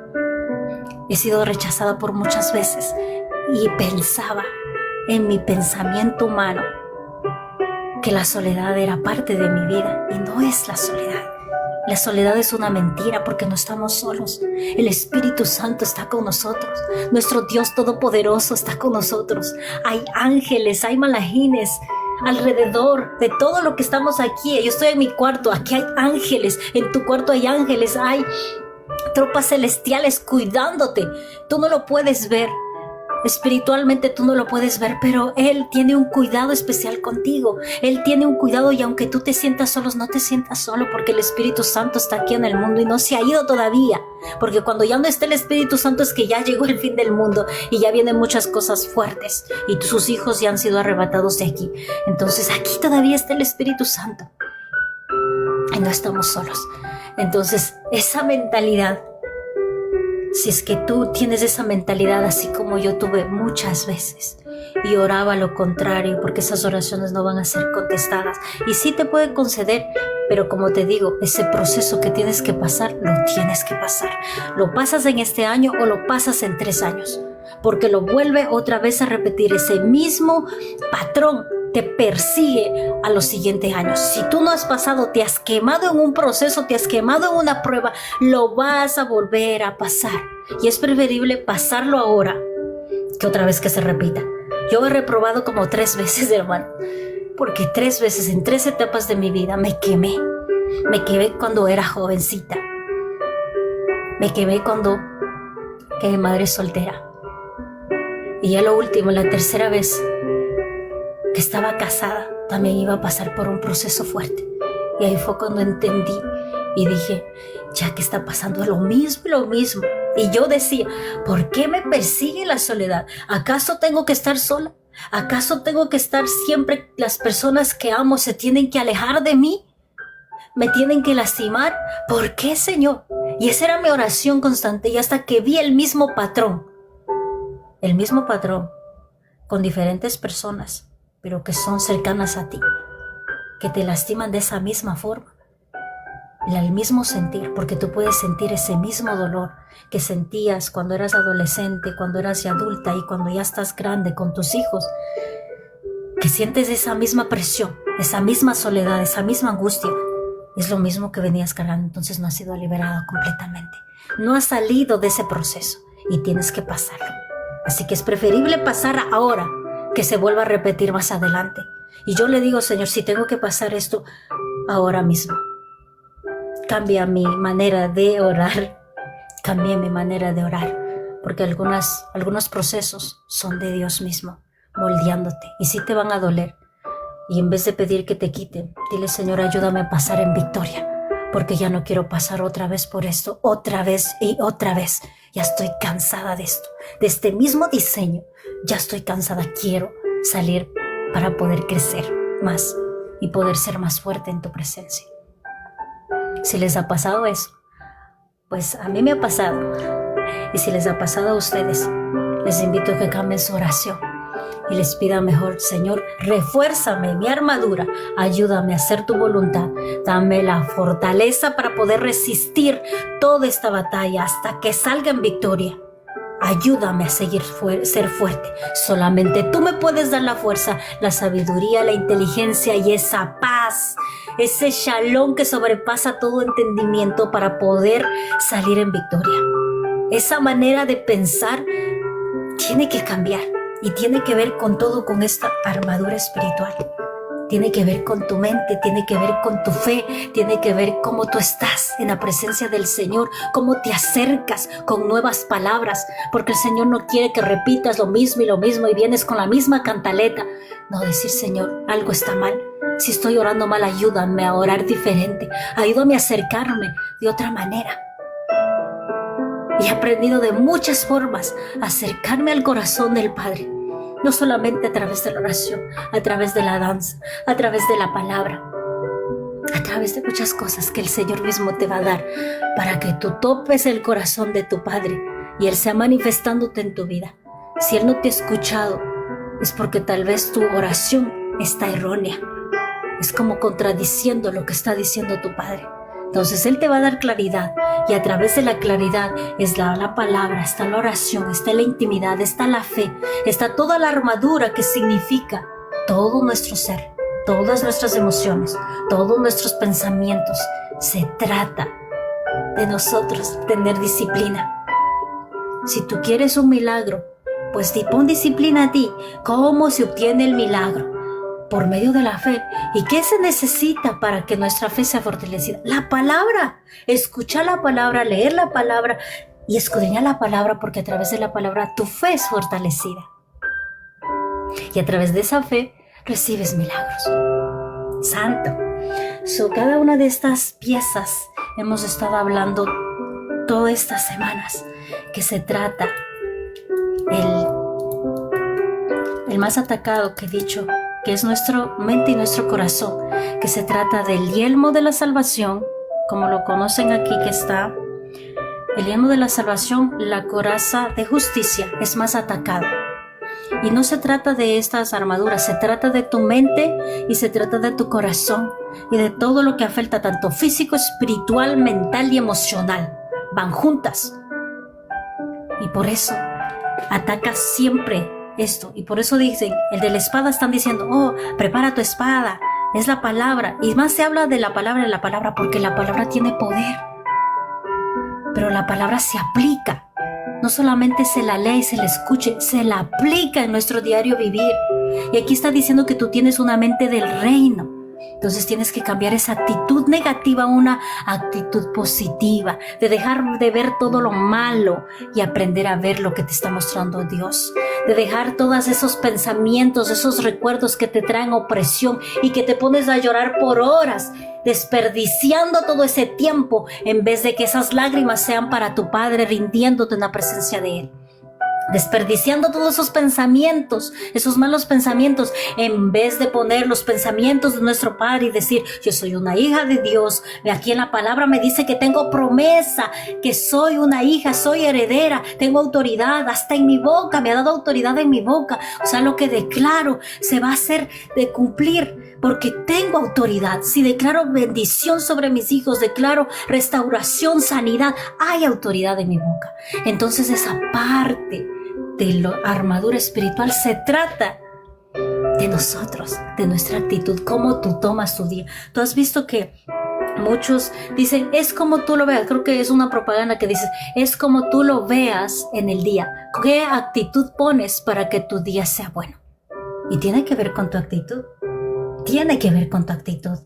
He sido rechazada por muchas veces y pensaba en mi pensamiento humano que la soledad era parte de mi vida, y no es la soledad. La soledad es una mentira, porque no estamos solos. El Espíritu Santo está con nosotros. Nuestro Dios Todopoderoso está con nosotros. Hay ángeles, hay malajines alrededor de todo lo que estamos aquí. Yo estoy en mi cuarto, aquí hay ángeles. En tu cuarto hay ángeles, hay tropas celestiales cuidándote. Tú no lo puedes ver. Espiritualmente tú no lo puedes ver, pero Él tiene un cuidado especial contigo. Él tiene un cuidado, y aunque tú te sientas solos, no te sientas solo, porque el Espíritu Santo está aquí en el mundo y no se ha ido todavía. Porque cuando ya no esté el Espíritu Santo es que ya llegó el fin del mundo y ya vienen muchas cosas fuertes y sus hijos ya han sido arrebatados de aquí. Entonces aquí todavía está el Espíritu Santo y no estamos solos. Entonces esa mentalidad, si es que tú tienes esa mentalidad así como yo tuve muchas veces y oraba lo contrario, porque esas oraciones no van a ser contestadas, y sí te pueden conceder, pero como te digo, ese proceso que tienes que pasar, lo tienes que pasar. Lo pasas en este año o lo pasas en 3 años, porque lo vuelve otra vez a repetir. Ese mismo patrón te persigue a los siguientes años. Si tú no has pasado, te has quemado en un proceso, te has quemado en una prueba, lo vas a volver a pasar. Y es preferible pasarlo ahora que otra vez que se repita. Yo he reprobado como 3 veces, hermano, porque 3 veces en 3 etapas de mi vida me quemé. Me quemé cuando era jovencita. Me quemé cuando quedé madre soltera. Y ya lo último, la tercera vez que estaba casada, también iba a pasar por un proceso fuerte. Y ahí fue cuando entendí y dije, ya que está pasando lo mismo y lo mismo. Y yo decía, ¿por qué me persigue la soledad? ¿Acaso tengo que estar sola? ¿Acaso tengo que estar siempre? Las personas que amo se tienen que alejar de mí, me tienen que lastimar. ¿Por qué, Señor? Y esa era mi oración constante, y hasta que vi el mismo patrón con diferentes personas, pero que son cercanas a ti, que te lastiman de esa misma forma, el mismo sentir, porque tú puedes sentir ese mismo dolor que sentías cuando eras adolescente, cuando eras adulta y cuando ya estás grande con tus hijos, que sientes esa misma presión, esa misma soledad, esa misma angustia. Es lo mismo que venías cargando. Entonces no has sido liberado completamente, no has salido de ese proceso y tienes que pasarlo. Así que es preferible pasar ahora que se vuelva a repetir más adelante. Y yo le digo, Señor, si tengo que pasar esto ahora mismo, cambia mi manera de orar, cambia mi manera de orar, porque algunos procesos son de Dios mismo, moldeándote, y sí te van a doler. Y en vez de pedir que te quiten, dile, Señor, ayúdame a pasar en victoria, porque ya no quiero pasar otra vez por esto, otra vez y otra vez. Ya estoy cansada de esto, de este mismo diseño. Ya estoy cansada, quiero salir para poder crecer más y poder ser más fuerte en tu presencia. Si les ha pasado eso, pues a mí me ha pasado. Y si les ha pasado a ustedes, les invito a que cambien su oración y les pida mejor, Señor, refuérzame mi armadura, ayúdame a hacer tu voluntad, dame la fortaleza para poder resistir toda esta batalla hasta que salga en victoria. Ayúdame a seguir ser fuerte. Solamente tú me puedes dar la fuerza, la sabiduría, la inteligencia y esa paz, ese shalom que sobrepasa todo entendimiento para poder salir en victoria. Esa manera de pensar tiene que cambiar y tiene que ver con todo, con esta armadura espiritual. Tiene que ver con tu mente, tiene que ver con tu fe, tiene que ver cómo tú estás en la presencia del Señor, cómo te acercas con nuevas palabras, porque el Señor no quiere que repitas lo mismo y vienes con la misma cantaleta. No, decir, Señor, algo está mal. Si estoy orando mal, ayúdame a orar diferente, ayúdame a acercarme de otra manera. Y he aprendido de muchas formas a acercarme al corazón del Padre. No solamente a través de la oración, a través de la danza, a través de la palabra, a través de muchas cosas que el Señor mismo te va a dar para que tú topes el corazón de tu Padre y Él sea manifestándote en tu vida. Si Él no te ha escuchado, es porque tal vez tu oración está errónea. Es como contradiciendo lo que está diciendo tu Padre. Entonces Él te va a dar claridad, y a través de la claridad está la palabra, está la oración, está la intimidad, está la fe, está toda la armadura que significa todo nuestro ser, todas nuestras emociones, todos nuestros pensamientos. Se trata de nosotros tener disciplina. Si tú quieres un milagro, pues pon disciplina a ti. ¿Cómo se obtiene el milagro? Por medio de la fe. ¿Y qué se necesita para que nuestra fe sea fortalecida? La palabra. Escuchar la palabra, leer la palabra, y escudriña la palabra, porque a través de la palabra tu fe es fortalecida. Y a través de esa fe recibes milagros. Santo. Cada una de estas piezas hemos estado hablando todas estas semanas, que se trata el más atacado que he dicho, que es nuestra mente y nuestro corazón, que se trata del yelmo de la salvación, como lo conocen aquí, que está el yelmo de la salvación, la coraza de justicia es más atacado. Y no se trata de estas armaduras, se trata de tu mente y se trata de tu corazón y de todo lo que afecta tanto físico, espiritual, mental y emocional. Van juntas. Y por eso ataca siempre esto. Y por eso dicen, el de la espada están diciendo, oh, prepara tu espada, es la palabra. Y más se habla de la palabra porque la palabra tiene poder. Pero la palabra se aplica. No solamente se la lee y se la escuche, se la aplica en nuestro diario vivir. Y aquí está diciendo que tú tienes una mente del reino. Entonces tienes que cambiar esa actitud negativa a una actitud positiva, de dejar de ver todo lo malo y aprender a ver lo que te está mostrando Dios. De dejar todos esos pensamientos, esos recuerdos que te traen opresión y que te pones a llorar por horas, desperdiciando todo ese tiempo en vez de que esas lágrimas sean para tu Padre, rindiéndote en la presencia de Él. Desperdiciando todos esos pensamientos, esos malos pensamientos, en vez de poner los pensamientos de nuestro Padre y decir, yo soy una hija de Dios. Aquí en la palabra me dice que tengo promesa, que soy una hija, soy heredera, tengo autoridad, hasta en mi boca, me ha dado autoridad en mi boca. O sea, lo que declaro se va a hacer de cumplir, porque tengo autoridad. Si declaro bendición sobre mis hijos, declaro restauración, sanidad, hay autoridad en mi boca. Entonces esa parte de la armadura espiritual se trata de nosotros, de nuestra actitud, cómo tú tomas tu día. Tú has visto que muchos dicen, es como tú lo veas. Creo que es una propaganda que dice, es como tú lo veas en el día. ¿Qué actitud pones para que tu día sea bueno? Y tiene que ver con tu actitud. Tiene que ver con tu actitud.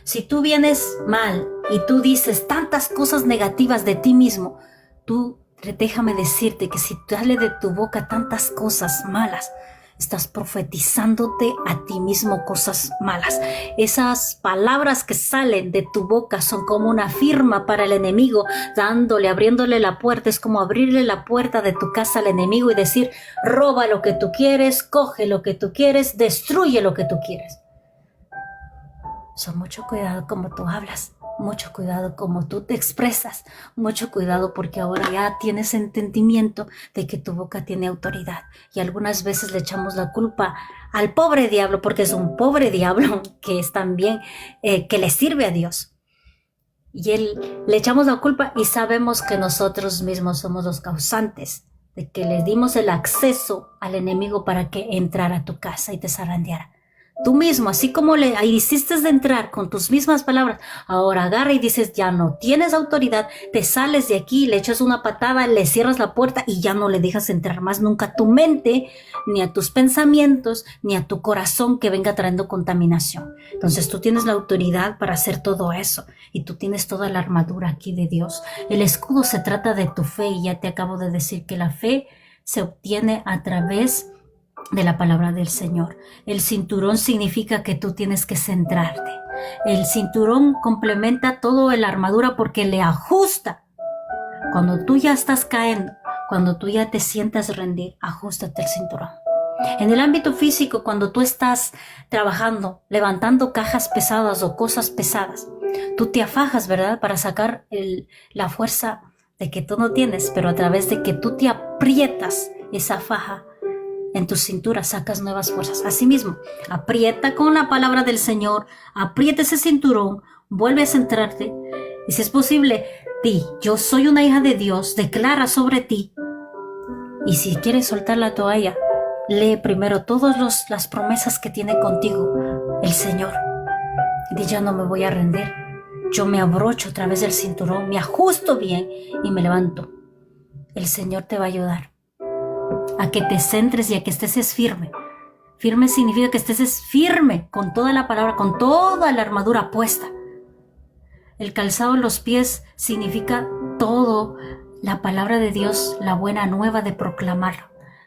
Si tú vienes mal y tú dices tantas cosas negativas de ti mismo, déjame decirte que si sale de tu boca tantas cosas malas, estás profetizándote a ti mismo cosas malas. Esas palabras que salen de tu boca son como una firma para el enemigo, abriéndole la puerta. Es como abrirle la puerta de tu casa al enemigo y decir, roba lo que tú quieres, coge lo que tú quieres, destruye lo que tú quieres. Mucho cuidado como tú hablas. Mucho cuidado como tú te expresas, mucho cuidado porque ahora ya tienes entendimiento de que tu boca tiene autoridad y algunas veces le echamos la culpa al pobre diablo porque es un pobre diablo que es también que le sirve a Dios y le echamos la culpa y sabemos que nosotros mismos somos los causantes de que le dimos el acceso al enemigo para que entrara a tu casa y te zarandeara. Tú mismo, así como le hiciste de entrar con tus mismas palabras, ahora agarra y dices, ya no tienes autoridad, te sales de aquí, le echas una patada, le cierras la puerta y ya no le dejas entrar más nunca a tu mente, ni a tus pensamientos, ni a tu corazón que venga trayendo contaminación. Entonces tú tienes la autoridad para hacer todo eso y tú tienes toda la armadura aquí de Dios. El escudo se trata de tu fe y ya te acabo de decir que la fe se obtiene a través de la palabra del Señor. El cinturón significa que tú tienes que centrarte. El cinturón complementa toda la armadura porque le ajusta. Cuando tú ya estás cayendo, cuando tú ya te sientas rendir, ajustate el cinturón. En el ámbito físico, cuando tú estás trabajando, levantando cajas pesadas o cosas pesadas, tú te afajas, ¿verdad? Para sacar la fuerza de que tú no tienes, pero a través de que tú te aprietas esa faja, en tu cintura sacas nuevas fuerzas. Asimismo, aprieta con la palabra del Señor, aprieta ese cinturón, vuelve a centrarte. Y si es posible, yo soy una hija de Dios, declara sobre ti. Y si quieres soltar la toalla, lee primero todas las promesas que tiene contigo el Señor. Y ya no me voy a rendir. Yo me abrocho a través del cinturón, me ajusto bien y me levanto. El Señor te va a ayudar a que te centres y a que estés firme. Firme significa que estés firme con toda la palabra, con toda la armadura puesta. El calzado en los pies significa todo la palabra de Dios, la buena nueva de proclamarlo.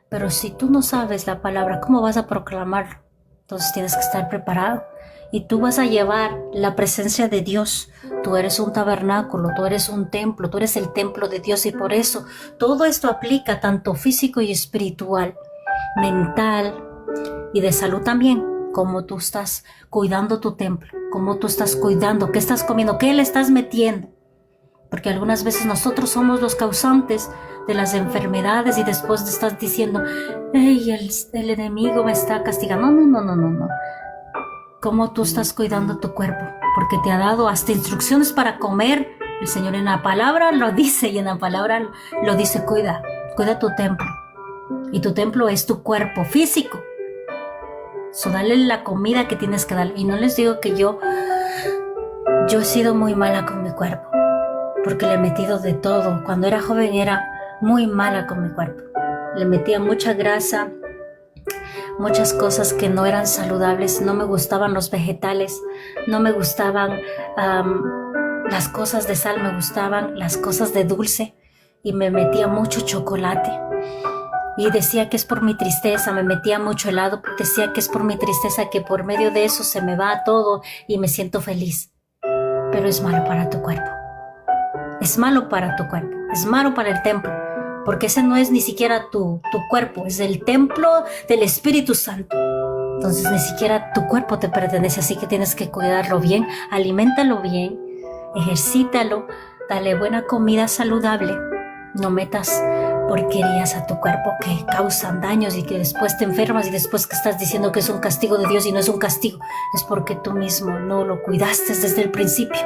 Pero si tú no sabes la palabra, ¿cómo vas a proclamarlo? Entonces tienes que estar preparado. Y tú vas a llevar la presencia de Dios. Tú eres un tabernáculo, tú eres un templo, tú eres el templo de Dios. Y por eso todo esto aplica tanto físico y espiritual, mental y de salud también. Cómo tú estás cuidando tu templo, cómo tú estás cuidando, qué estás comiendo, qué le estás metiendo. Porque algunas veces nosotros somos los causantes de las enfermedades y después estás diciendo, hey, el enemigo me está castigando. No. Cómo tú estás cuidando tu cuerpo, porque te ha dado hasta instrucciones para comer. El Señor en la palabra lo dice, y en la palabra lo dice, cuida tu templo. Y tu templo es tu cuerpo físico. So, dale la comida que tienes que darle. Y no les digo que yo he sido muy mala con mi cuerpo, porque le he metido de todo. Cuando era joven era muy mala con mi cuerpo. Le metía mucha grasa, muchas cosas que no eran saludables. No me gustaban los vegetales, no me gustaban las cosas de sal, me gustaban las cosas de dulce, y me metía mucho chocolate. Y decía que es por mi tristeza, me metía mucho helado, decía que es por mi tristeza, que por medio de eso se me va todo y me siento feliz. Pero es malo para tu cuerpo. Es malo para tu cuerpo, es malo para el templo, porque ese no es ni siquiera tu cuerpo, es el templo del Espíritu Santo. Entonces ni siquiera tu cuerpo te pertenece, así que tienes que cuidarlo bien, aliméntalo bien, ejercítalo, dale buena comida saludable, no metas porquerías a tu cuerpo que causan daños y que después te enfermas y después que estás diciendo que es un castigo de Dios, y no es un castigo, es porque tú mismo no lo cuidaste desde el principio.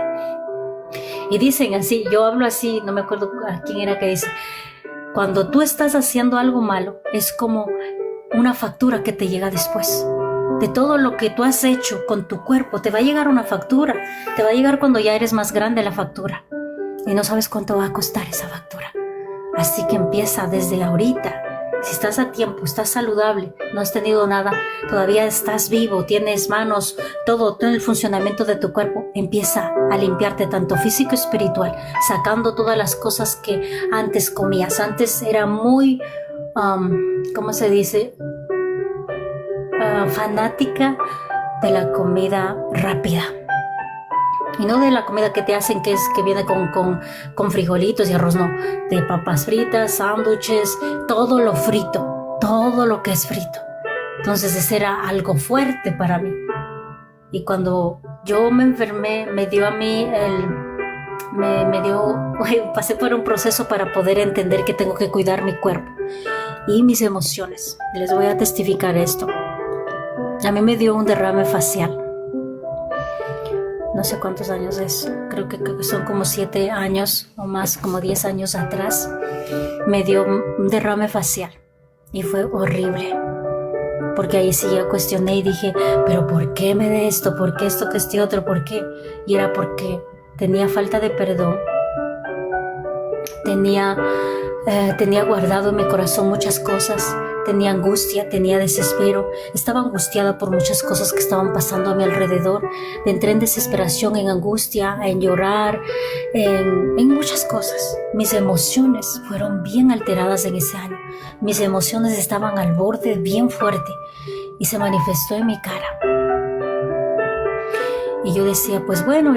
Y dicen así, yo hablo así, no me acuerdo a quién era que dice, cuando tú estás haciendo algo malo, es como una factura que te llega después. De todo lo que tú has hecho con tu cuerpo, te va a llegar una factura. Te va a llegar cuando ya eres más grande la factura. Y no sabes cuánto va a costar esa factura. Así que empieza desde ahorita. Si estás a tiempo, estás saludable, no has tenido nada, todavía estás vivo, tienes manos, todo el funcionamiento de tu cuerpo, empieza a limpiarte tanto físico y espiritual, sacando todas las cosas que antes comías. Antes era muy, ¿cómo se dice? Fanática de la comida rápida. Y no de la comida que te hacen, que viene con frijolitos y arroz, no. De papas fritas, sándwiches, todo lo frito, todo lo que es frito. Entonces ese era algo fuerte para mí. Y cuando yo me enfermé, me dio a mí pasé por un proceso para poder entender que tengo que cuidar mi cuerpo y mis emociones. Les voy a testificar esto. A mí me dio un derrame facial. No sé cuántos años es, creo que son como 7 años o más, como 10 años atrás, me dio un derrame facial y fue horrible, porque ahí sí yo cuestioné y dije, pero ¿por qué me de esto? ¿Por qué esto, que este otro? ¿Por qué? Y era porque tenía falta de perdón, tenía guardado en mi corazón muchas cosas. Tenía angustia, tenía desespero, estaba angustiada por muchas cosas que estaban pasando a mi alrededor. Entré en desesperación, en angustia, en llorar, en muchas cosas. Mis emociones fueron bien alteradas en ese año. Mis emociones estaban al borde bien fuerte y se manifestó en mi cara. Y yo decía, pues bueno,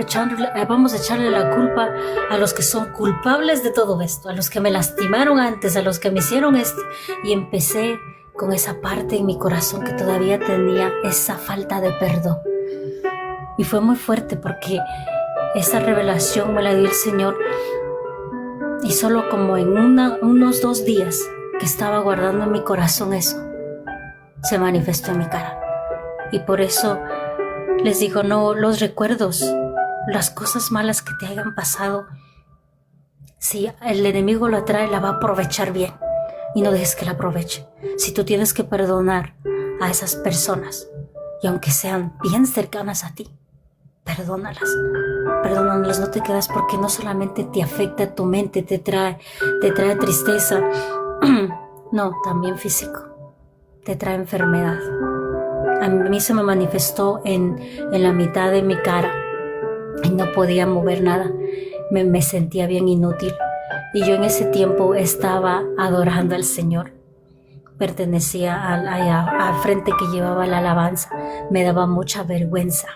vamos a echarle la culpa a los que son culpables de todo esto, a los que me lastimaron antes, a los que me hicieron esto. Y empecé con esa parte en mi corazón que todavía tenía esa falta de perdón. Y fue muy fuerte porque esa revelación me la dio el Señor. Y solo como en unos 2 días que estaba guardando en mi corazón eso, se manifestó en mi cara. Y por eso les digo, no, los recuerdos, las cosas malas que te hayan pasado, si el enemigo lo atrae, la va a aprovechar bien y no dejes que la aproveche. Si tú tienes que perdonar a esas personas, y aunque sean bien cercanas a ti, perdónalas, no te quedas, porque no solamente te afecta tu mente, te trae tristeza, no, también físico, te trae enfermedad. A mí se me manifestó en la mitad de mi cara y no podía mover nada. Me sentía bien inútil Y yo en ese tiempo estaba adorando al Señor. Pertenecía al frente que llevaba la alabanza. Me daba mucha vergüenza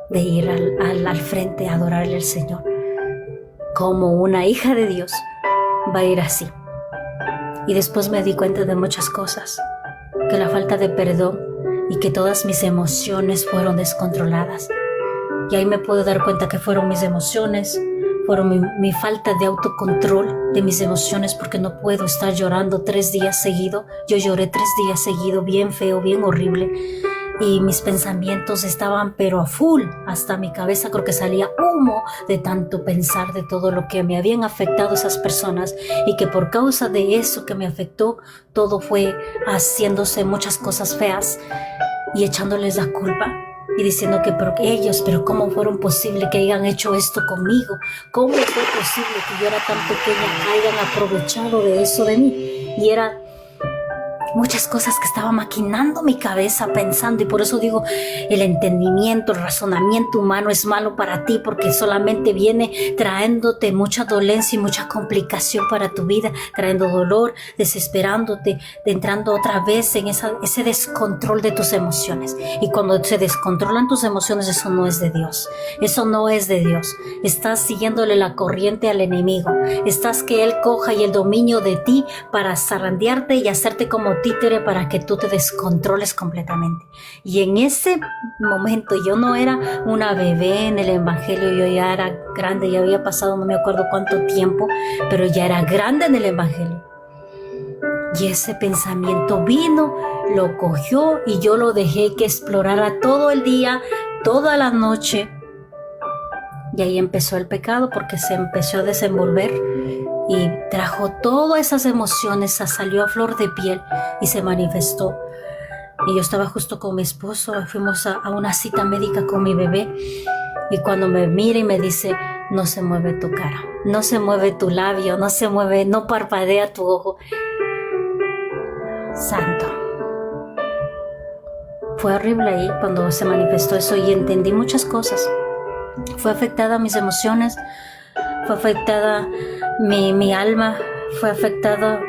de ir al frente a adorarle al Señor. Como una hija de Dios va a ir así. Y después me di cuenta de muchas cosas, que la falta de perdón y que todas mis emociones fueron descontroladas. Y ahí me puedo dar cuenta que fueron mis emociones, fueron mi falta de autocontrol de mis emociones, porque no puedo estar llorando 3 días seguidos. Yo lloré 3 días seguidos, bien feo, bien horrible. Y mis pensamientos estaban pero a full, hasta mi cabeza creo que salía humo de tanto pensar de todo lo que me habían afectado esas personas, y que por causa de eso que me afectó, todo fue haciéndose muchas cosas feas y echándoles la culpa y diciendo que pero cómo fueron posible que hayan hecho esto conmigo, cómo fue posible que yo era tan pequeña, hayan aprovechado de eso de mí. Y era muchas cosas que estaba maquinando mi cabeza pensando, y por eso digo, el entendimiento, el razonamiento humano es malo para ti, porque solamente viene trayéndote mucha dolencia y mucha complicación para tu vida, trayendo dolor, desesperándote, entrando otra vez en ese descontrol de tus emociones. Y cuando se descontrolan tus emociones, eso no es de Dios, eso no es de Dios. Estás siguiéndole la corriente al enemigo, estás que él coja y el dominio de ti para zarandearte y hacerte como títere para que tú te descontroles completamente. Y en ese momento yo no era una bebé en el evangelio, yo ya era grande, ya había pasado no me acuerdo cuánto tiempo, pero ya era grande en el evangelio. Y ese pensamiento vino, lo cogió y yo lo dejé que explorara todo el día, toda la noche. Y ahí empezó el pecado, porque se empezó a desenvolver y trajo todas esas emociones, salió a flor de piel y se manifestó. Y yo estaba justo con mi esposo, fuimos a una cita médica con mi bebé, y cuando me mira y me dice, no se mueve tu cara, no se mueve tu labio, no se mueve, no parpadea tu ojo. Santo. Fue horrible ahí cuando se manifestó eso, y entendí muchas cosas. Fue afectada mis emociones, fue afectada mi alma, fue afectado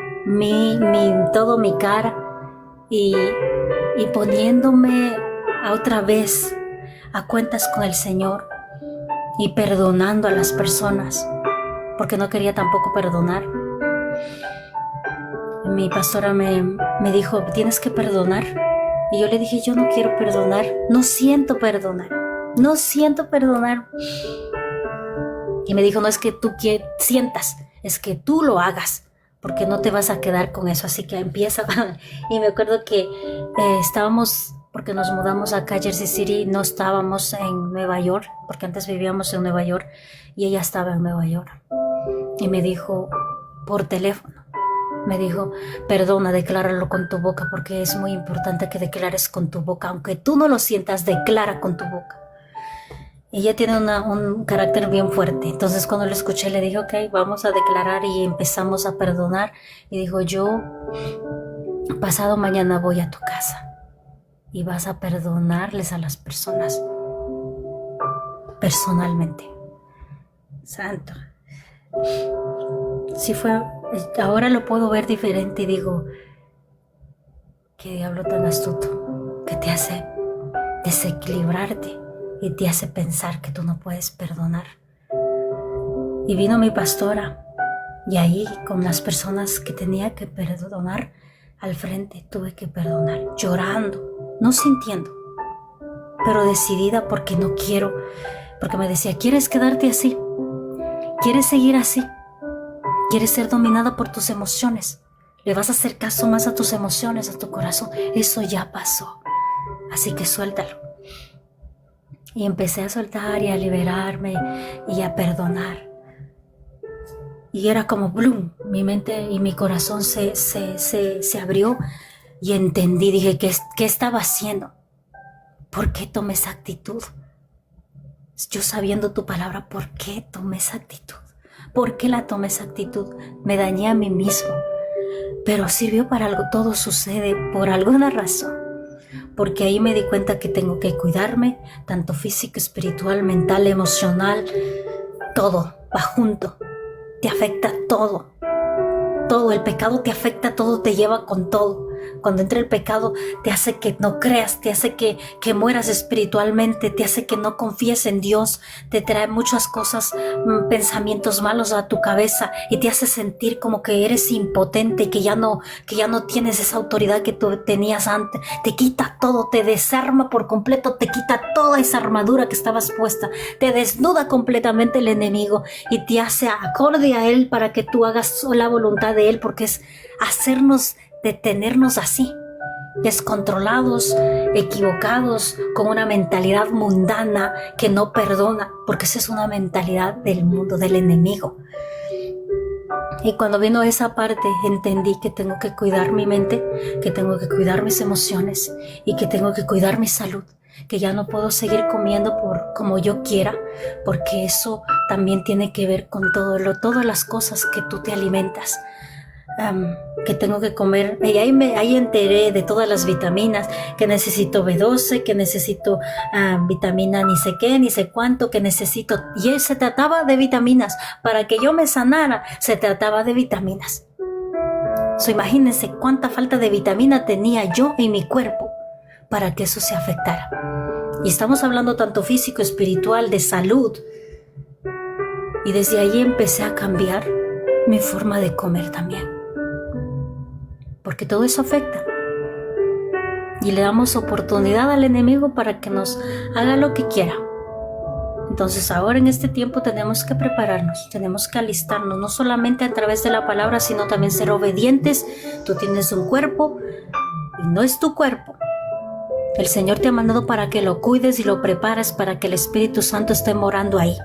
todo mi cara, y poniéndome otra vez a cuentas con el Señor y perdonando a las personas, porque no quería tampoco perdonar. Mi pastora me dijo, tienes que perdonar, y yo le dije, yo no quiero perdonar, no siento perdonar. Y me dijo, no es que tú sientas, es que tú lo hagas, porque no te vas a quedar con eso, así que empieza. Y me acuerdo que estábamos, porque nos mudamos acá a Jersey City, no estábamos en Nueva York, porque antes vivíamos en Nueva York, y ella estaba en Nueva York. Y me dijo, por teléfono, me dijo, perdona, decláralo con tu boca, porque es muy importante que declares con tu boca, aunque tú no lo sientas, declara con tu boca. Ella tiene un carácter bien fuerte. Entonces cuando lo escuché le dije, ok, vamos a declarar, y empezamos a perdonar. Y dijo, yo pasado mañana voy a tu casa y vas a perdonarles a las personas personalmente. Santo. Sí fue, ahora lo puedo ver diferente y digo, qué diablo tan astuto que te hace desequilibrarte y te hace pensar que tú no puedes perdonar. Y vino mi pastora, y ahí con las personas que tenía que perdonar al frente tuve que perdonar, llorando, no sintiendo, pero decidida, porque no quiero, porque me decía, ¿quieres quedarte así? ¿Quieres seguir así? ¿Quieres ser dominada por tus emociones? ¿Le vas a hacer caso más a tus emociones, a tu corazón? Eso ya pasó, así que suéltalo. Y empecé a soltar y a liberarme y a perdonar. Y era como bloom, mi mente y mi corazón se abrió y entendí, dije, ¿qué estaba haciendo? ¿Por qué tomé esa actitud? Yo sabiendo tu palabra, ¿por qué tomé esa actitud? ¿Por qué la tomé esa actitud? Me dañé a mí mismo, pero sirvió para algo, todo sucede por alguna razón. Porque ahí me di cuenta que tengo que cuidarme, tanto físico, espiritual, mental, emocional, todo va junto. te afecta todo. Todo, el pecado te afecta todo, te lleva con todo. Cuando entra el pecado te hace que no creas, te hace que mueras espiritualmente, te hace que no confíes en Dios, te trae muchas cosas, pensamientos malos a tu cabeza y te hace sentir como que eres impotente, que ya no tienes esa autoridad que tú tenías antes. Te quita todo, te desarma por completo, te quita toda esa armadura que estabas puesta, te desnuda completamente el enemigo y te hace acorde a él para que tú hagas la voluntad de él, porque es detenernos así, descontrolados, equivocados, con una mentalidad mundana que no perdona, porque esa es una mentalidad del mundo, del enemigo. Y cuando vino esa parte, entendí que tengo que cuidar mi mente, que tengo que cuidar mis emociones y que tengo que cuidar mi salud, que ya no puedo seguir comiendo como yo quiera, porque eso también tiene que ver con todas las cosas que tú te alimentas. Que tengo que comer, y ahí enteré de todas las vitaminas, que necesito B12, que necesito vitamina ni sé qué, ni sé cuánto, que necesito, y se trataba de vitaminas, para que yo me sanara, se trataba de vitaminas. Imagínense cuánta falta de vitamina tenía yo en mi cuerpo para que eso se afectara. Y estamos hablando tanto físico, espiritual, de salud, y desde ahí empecé a cambiar mi forma de comer también, porque todo eso afecta y le damos oportunidad al enemigo para que nos haga lo que quiera. Entonces ahora en este tiempo tenemos que prepararnos, tenemos que alistarnos, no solamente a través de la palabra, sino también ser obedientes. Tú tienes un cuerpo y no es tu cuerpo. El Señor te ha mandado para que lo cuides y lo prepares para que el Espíritu Santo esté morando ahí.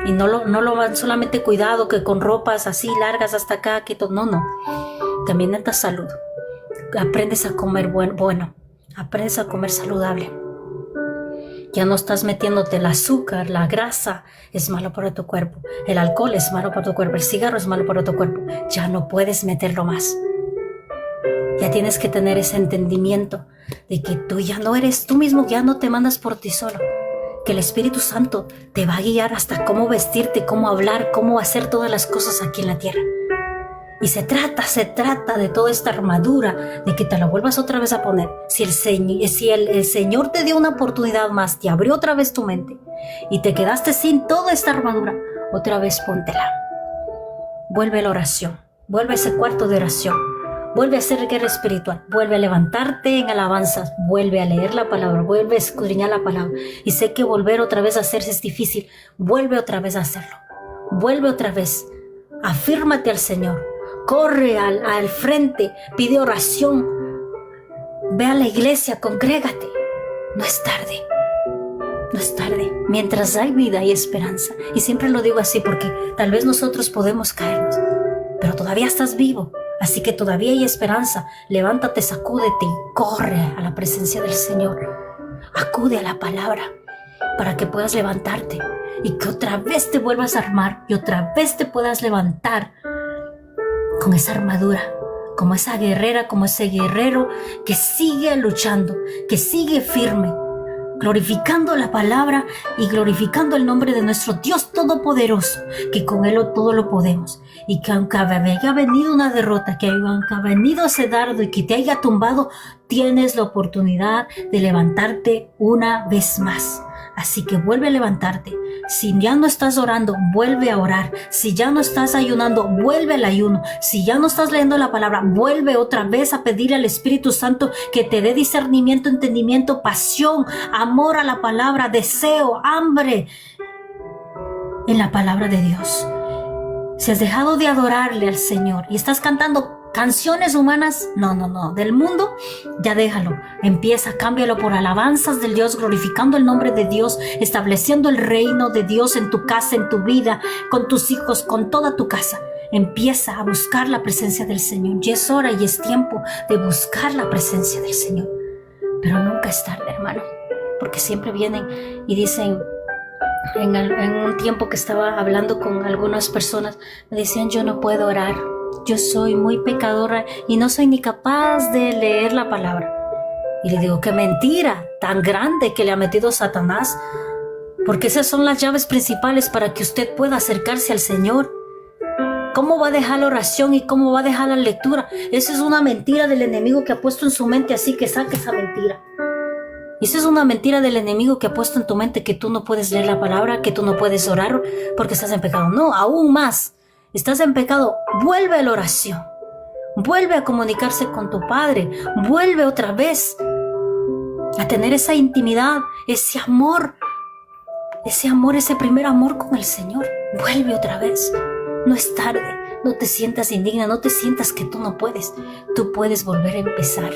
Y no lo van solamente cuidado que con ropas así largas hasta acá, que todo, no. También en tu salud. Aprendes a comer bueno, aprendes a comer saludable. Ya no estás metiéndote el azúcar, la grasa es malo para tu cuerpo, el alcohol es malo para tu cuerpo, el cigarro es malo para tu cuerpo. Ya no puedes meterlo más. Ya tienes que tener ese entendimiento de que tú ya no eres tú mismo, ya no te mandas por ti solo. Que el Espíritu Santo te va a guiar hasta cómo vestirte, cómo hablar, cómo hacer todas las cosas aquí en la tierra. Y se trata de toda esta armadura, de que te la vuelvas otra vez a poner. Si el Señor te dio una oportunidad más, te abrió otra vez tu mente y te quedaste sin toda esta armadura, otra vez póntela. Vuelve a la oración, vuelve a ese cuarto de oración, vuelve a hacer guerra espiritual, vuelve a levantarte en alabanzas, vuelve a leer la palabra, vuelve a escudriñar la palabra. Y sé que volver otra vez a hacerse es difícil, vuelve otra vez a hacerlo, vuelve otra vez, afírmate al Señor. Corre al frente, pide oración, ve a la iglesia, congrégate. No es tarde, no es tarde. Mientras hay vida hay esperanza. Y siempre lo digo así porque tal vez nosotros podemos caernos, pero todavía estás vivo, así que todavía hay esperanza. Levántate, sacúdete y corre a la presencia del Señor. Acude a la palabra para que puedas levantarte y que otra vez te vuelvas a armar y otra vez te puedas levantar con esa armadura, como esa guerrera, como ese guerrero que sigue luchando, que sigue firme, glorificando la palabra y glorificando el nombre de nuestro Dios Todopoderoso, que con Él todo lo podemos. Y que aunque haya venido una derrota, que aunque haya venido ese dardo y que te haya tumbado, tienes la oportunidad de levantarte una vez más. Así que vuelve a levantarte. Si ya no estás orando, vuelve a orar. Si ya no estás ayunando, vuelve al ayuno. Si ya no estás leyendo la palabra, vuelve otra vez a pedir al Espíritu Santo que te dé discernimiento, entendimiento, pasión, amor a la palabra, deseo, hambre en la palabra de Dios. Si has dejado de adorarle al Señor y estás cantando canciones humanas, no, del mundo, ya déjalo. Empieza, cámbialo por alabanzas del Dios, glorificando el nombre de Dios, estableciendo el reino de Dios en tu casa, en tu vida, con tus hijos, con toda tu casa. Empieza a buscar la presencia del Señor. Ya es hora y es tiempo de buscar la presencia del Señor. Pero nunca es tarde, hermano, porque siempre vienen y dicen, en un tiempo que estaba hablando con algunas personas, me decían, yo no puedo orar. Yo soy muy pecadora y no soy ni capaz de leer la palabra. Y le digo, qué mentira tan grande que le ha metido Satanás, porque esas son las llaves principales para que usted pueda acercarse al Señor. ¿Cómo va a dejar la oración y cómo va a dejar la lectura? Esa es una mentira del enemigo que ha puesto en su mente, así que saque esa mentira. Y esa es una mentira del enemigo que ha puesto en tu mente que tú no puedes leer la palabra, que tú no puedes orar porque estás en pecado. No, aún más, estás en pecado, vuelve a la oración. Vuelve a comunicarse con tu Padre. Vuelve otra vez a tener esa intimidad, ese amor, ese primer amor con el Señor. Vuelve otra vez. No es tarde. No te sientas indigna, no te sientas que tú no puedes. Tú puedes volver a empezar.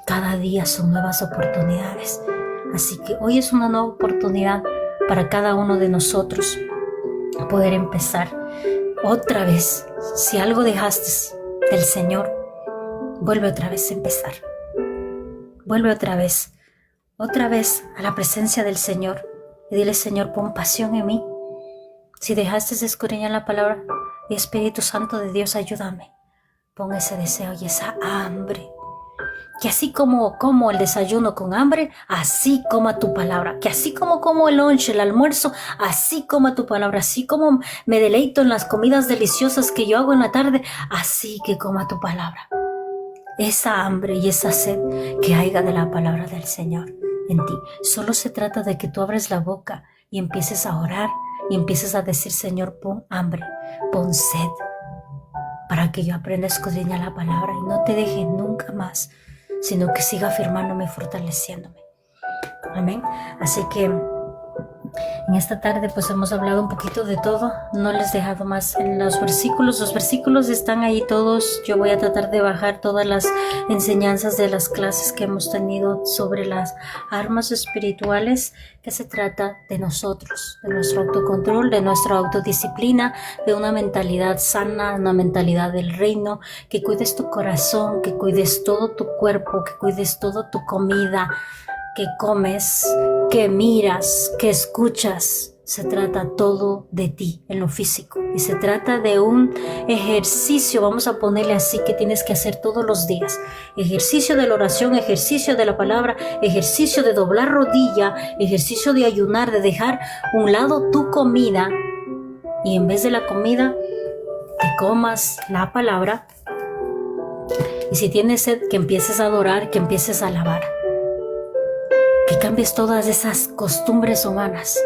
Cada día son nuevas oportunidades. Así que hoy es una nueva oportunidad para cada uno de nosotros poder empezar otra vez. Si algo dejaste del Señor, vuelve otra vez a empezar. Vuelve otra vez a la presencia del Señor y dile: Señor, pon pasión en mí. Si dejaste de escudriñar la palabra, Espíritu Santo de Dios, ayúdame. Pon ese deseo y esa hambre. Que así como el desayuno con hambre, así coma tu palabra. Que así como el lunch, el almuerzo, así coma tu palabra. Así como me deleito en las comidas deliciosas que yo hago en la tarde, así que coma tu palabra. Esa hambre y esa sed que haya de la palabra del Señor en ti. Solo se trata de que tú abres la boca y empieces a orar y empieces a decir: Señor, pon hambre, pon sed, para que yo aprenda a escudriñar la palabra y no te deje nunca más, sino que siga afirmándome, fortaleciéndome. Amén. Así que en esta tarde pues hemos hablado un poquito de todo. No les he dejado más en los versículos están ahí todos. Yo voy a tratar de bajar todas las enseñanzas de las clases que hemos tenido sobre las armas espirituales, que se trata de nosotros, de nuestro autocontrol, de nuestra autodisciplina, de una mentalidad sana, una mentalidad del reino, que cuides tu corazón, que cuides todo tu cuerpo, que cuides toda tu comida que comes, que miras, que escuchas. Se trata todo de ti en lo físico y se trata de un ejercicio, vamos a ponerle así, que tienes que hacer todos los días. Ejercicio de la oración, ejercicio de la palabra, ejercicio de doblar rodilla, ejercicio de ayunar, de dejar a un lado tu comida y en vez de la comida te comas la palabra. Y si tienes sed, que empieces a adorar, que empieces a alabar. Que cambies todas esas costumbres humanas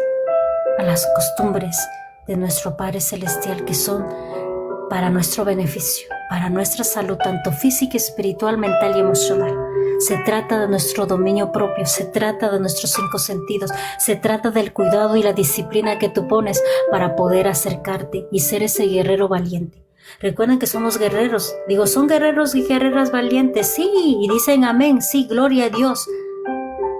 a las costumbres de nuestro Padre Celestial, que son para nuestro beneficio, para nuestra salud, tanto física, espiritual, mental y emocional. Se trata de nuestro dominio propio, se trata de nuestros 5 sentidos, se trata del cuidado y la disciplina que tú pones para poder acercarte y ser ese guerrero valiente. Recuerden que somos guerreros. Digo, ¿son guerreros y guerreras valientes? Sí, y dicen amén, sí, gloria a Dios.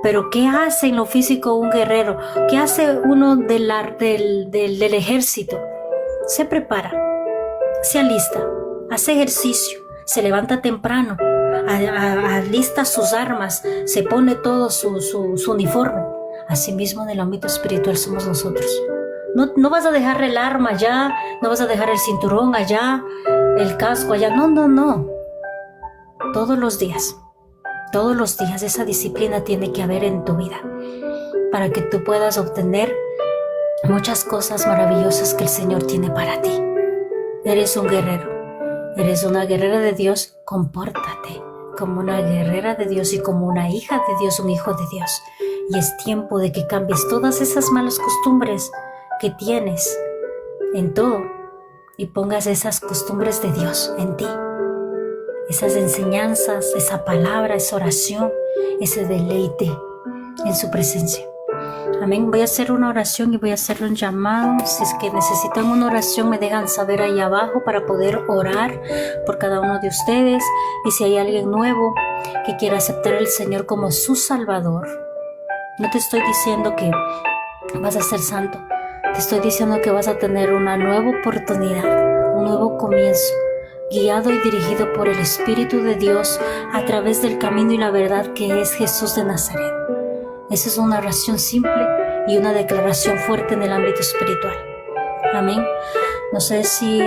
Pero ¿qué hace en lo físico un guerrero? ¿Qué hace uno del ejército? Se prepara, se alista, hace ejercicio, se levanta temprano, alista sus armas, se pone todo su uniforme. Asimismo, en el ámbito espiritual somos nosotros. No vas a dejar el arma allá, no vas a dejar el cinturón allá, el casco allá. No. Todos los días esa disciplina tiene que haber en tu vida para que tú puedas obtener muchas cosas maravillosas que el Señor tiene para ti. Eres un guerrero, eres una guerrera de Dios. Compórtate como una guerrera de Dios y como una hija de Dios, un hijo de Dios. Y es tiempo de que cambies todas esas malas costumbres que tienes en todo y pongas esas costumbres de Dios en ti. Esas enseñanzas, esa palabra, esa oración, ese deleite en su presencia. Amén. Voy a hacer una oración y voy a hacer un llamado. Si es que necesitan una oración, me dejan saber ahí abajo para poder orar por cada uno de ustedes. Y si hay alguien nuevo que quiera aceptar al Señor como su Salvador, no te estoy diciendo que vas a ser santo. Te estoy diciendo que vas a tener una nueva oportunidad, un nuevo comienzo, guiado y dirigido por el Espíritu de Dios a través del camino y la verdad que es Jesús de Nazaret. Esa es una oración simple y una declaración fuerte en el ámbito espiritual. Amén. No sé si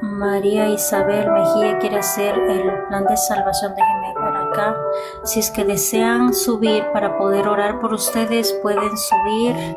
María Isabel Mejía quiere hacer el plan de salvación. Déjenme ver acá. Si es que desean subir para poder orar por ustedes, pueden subir.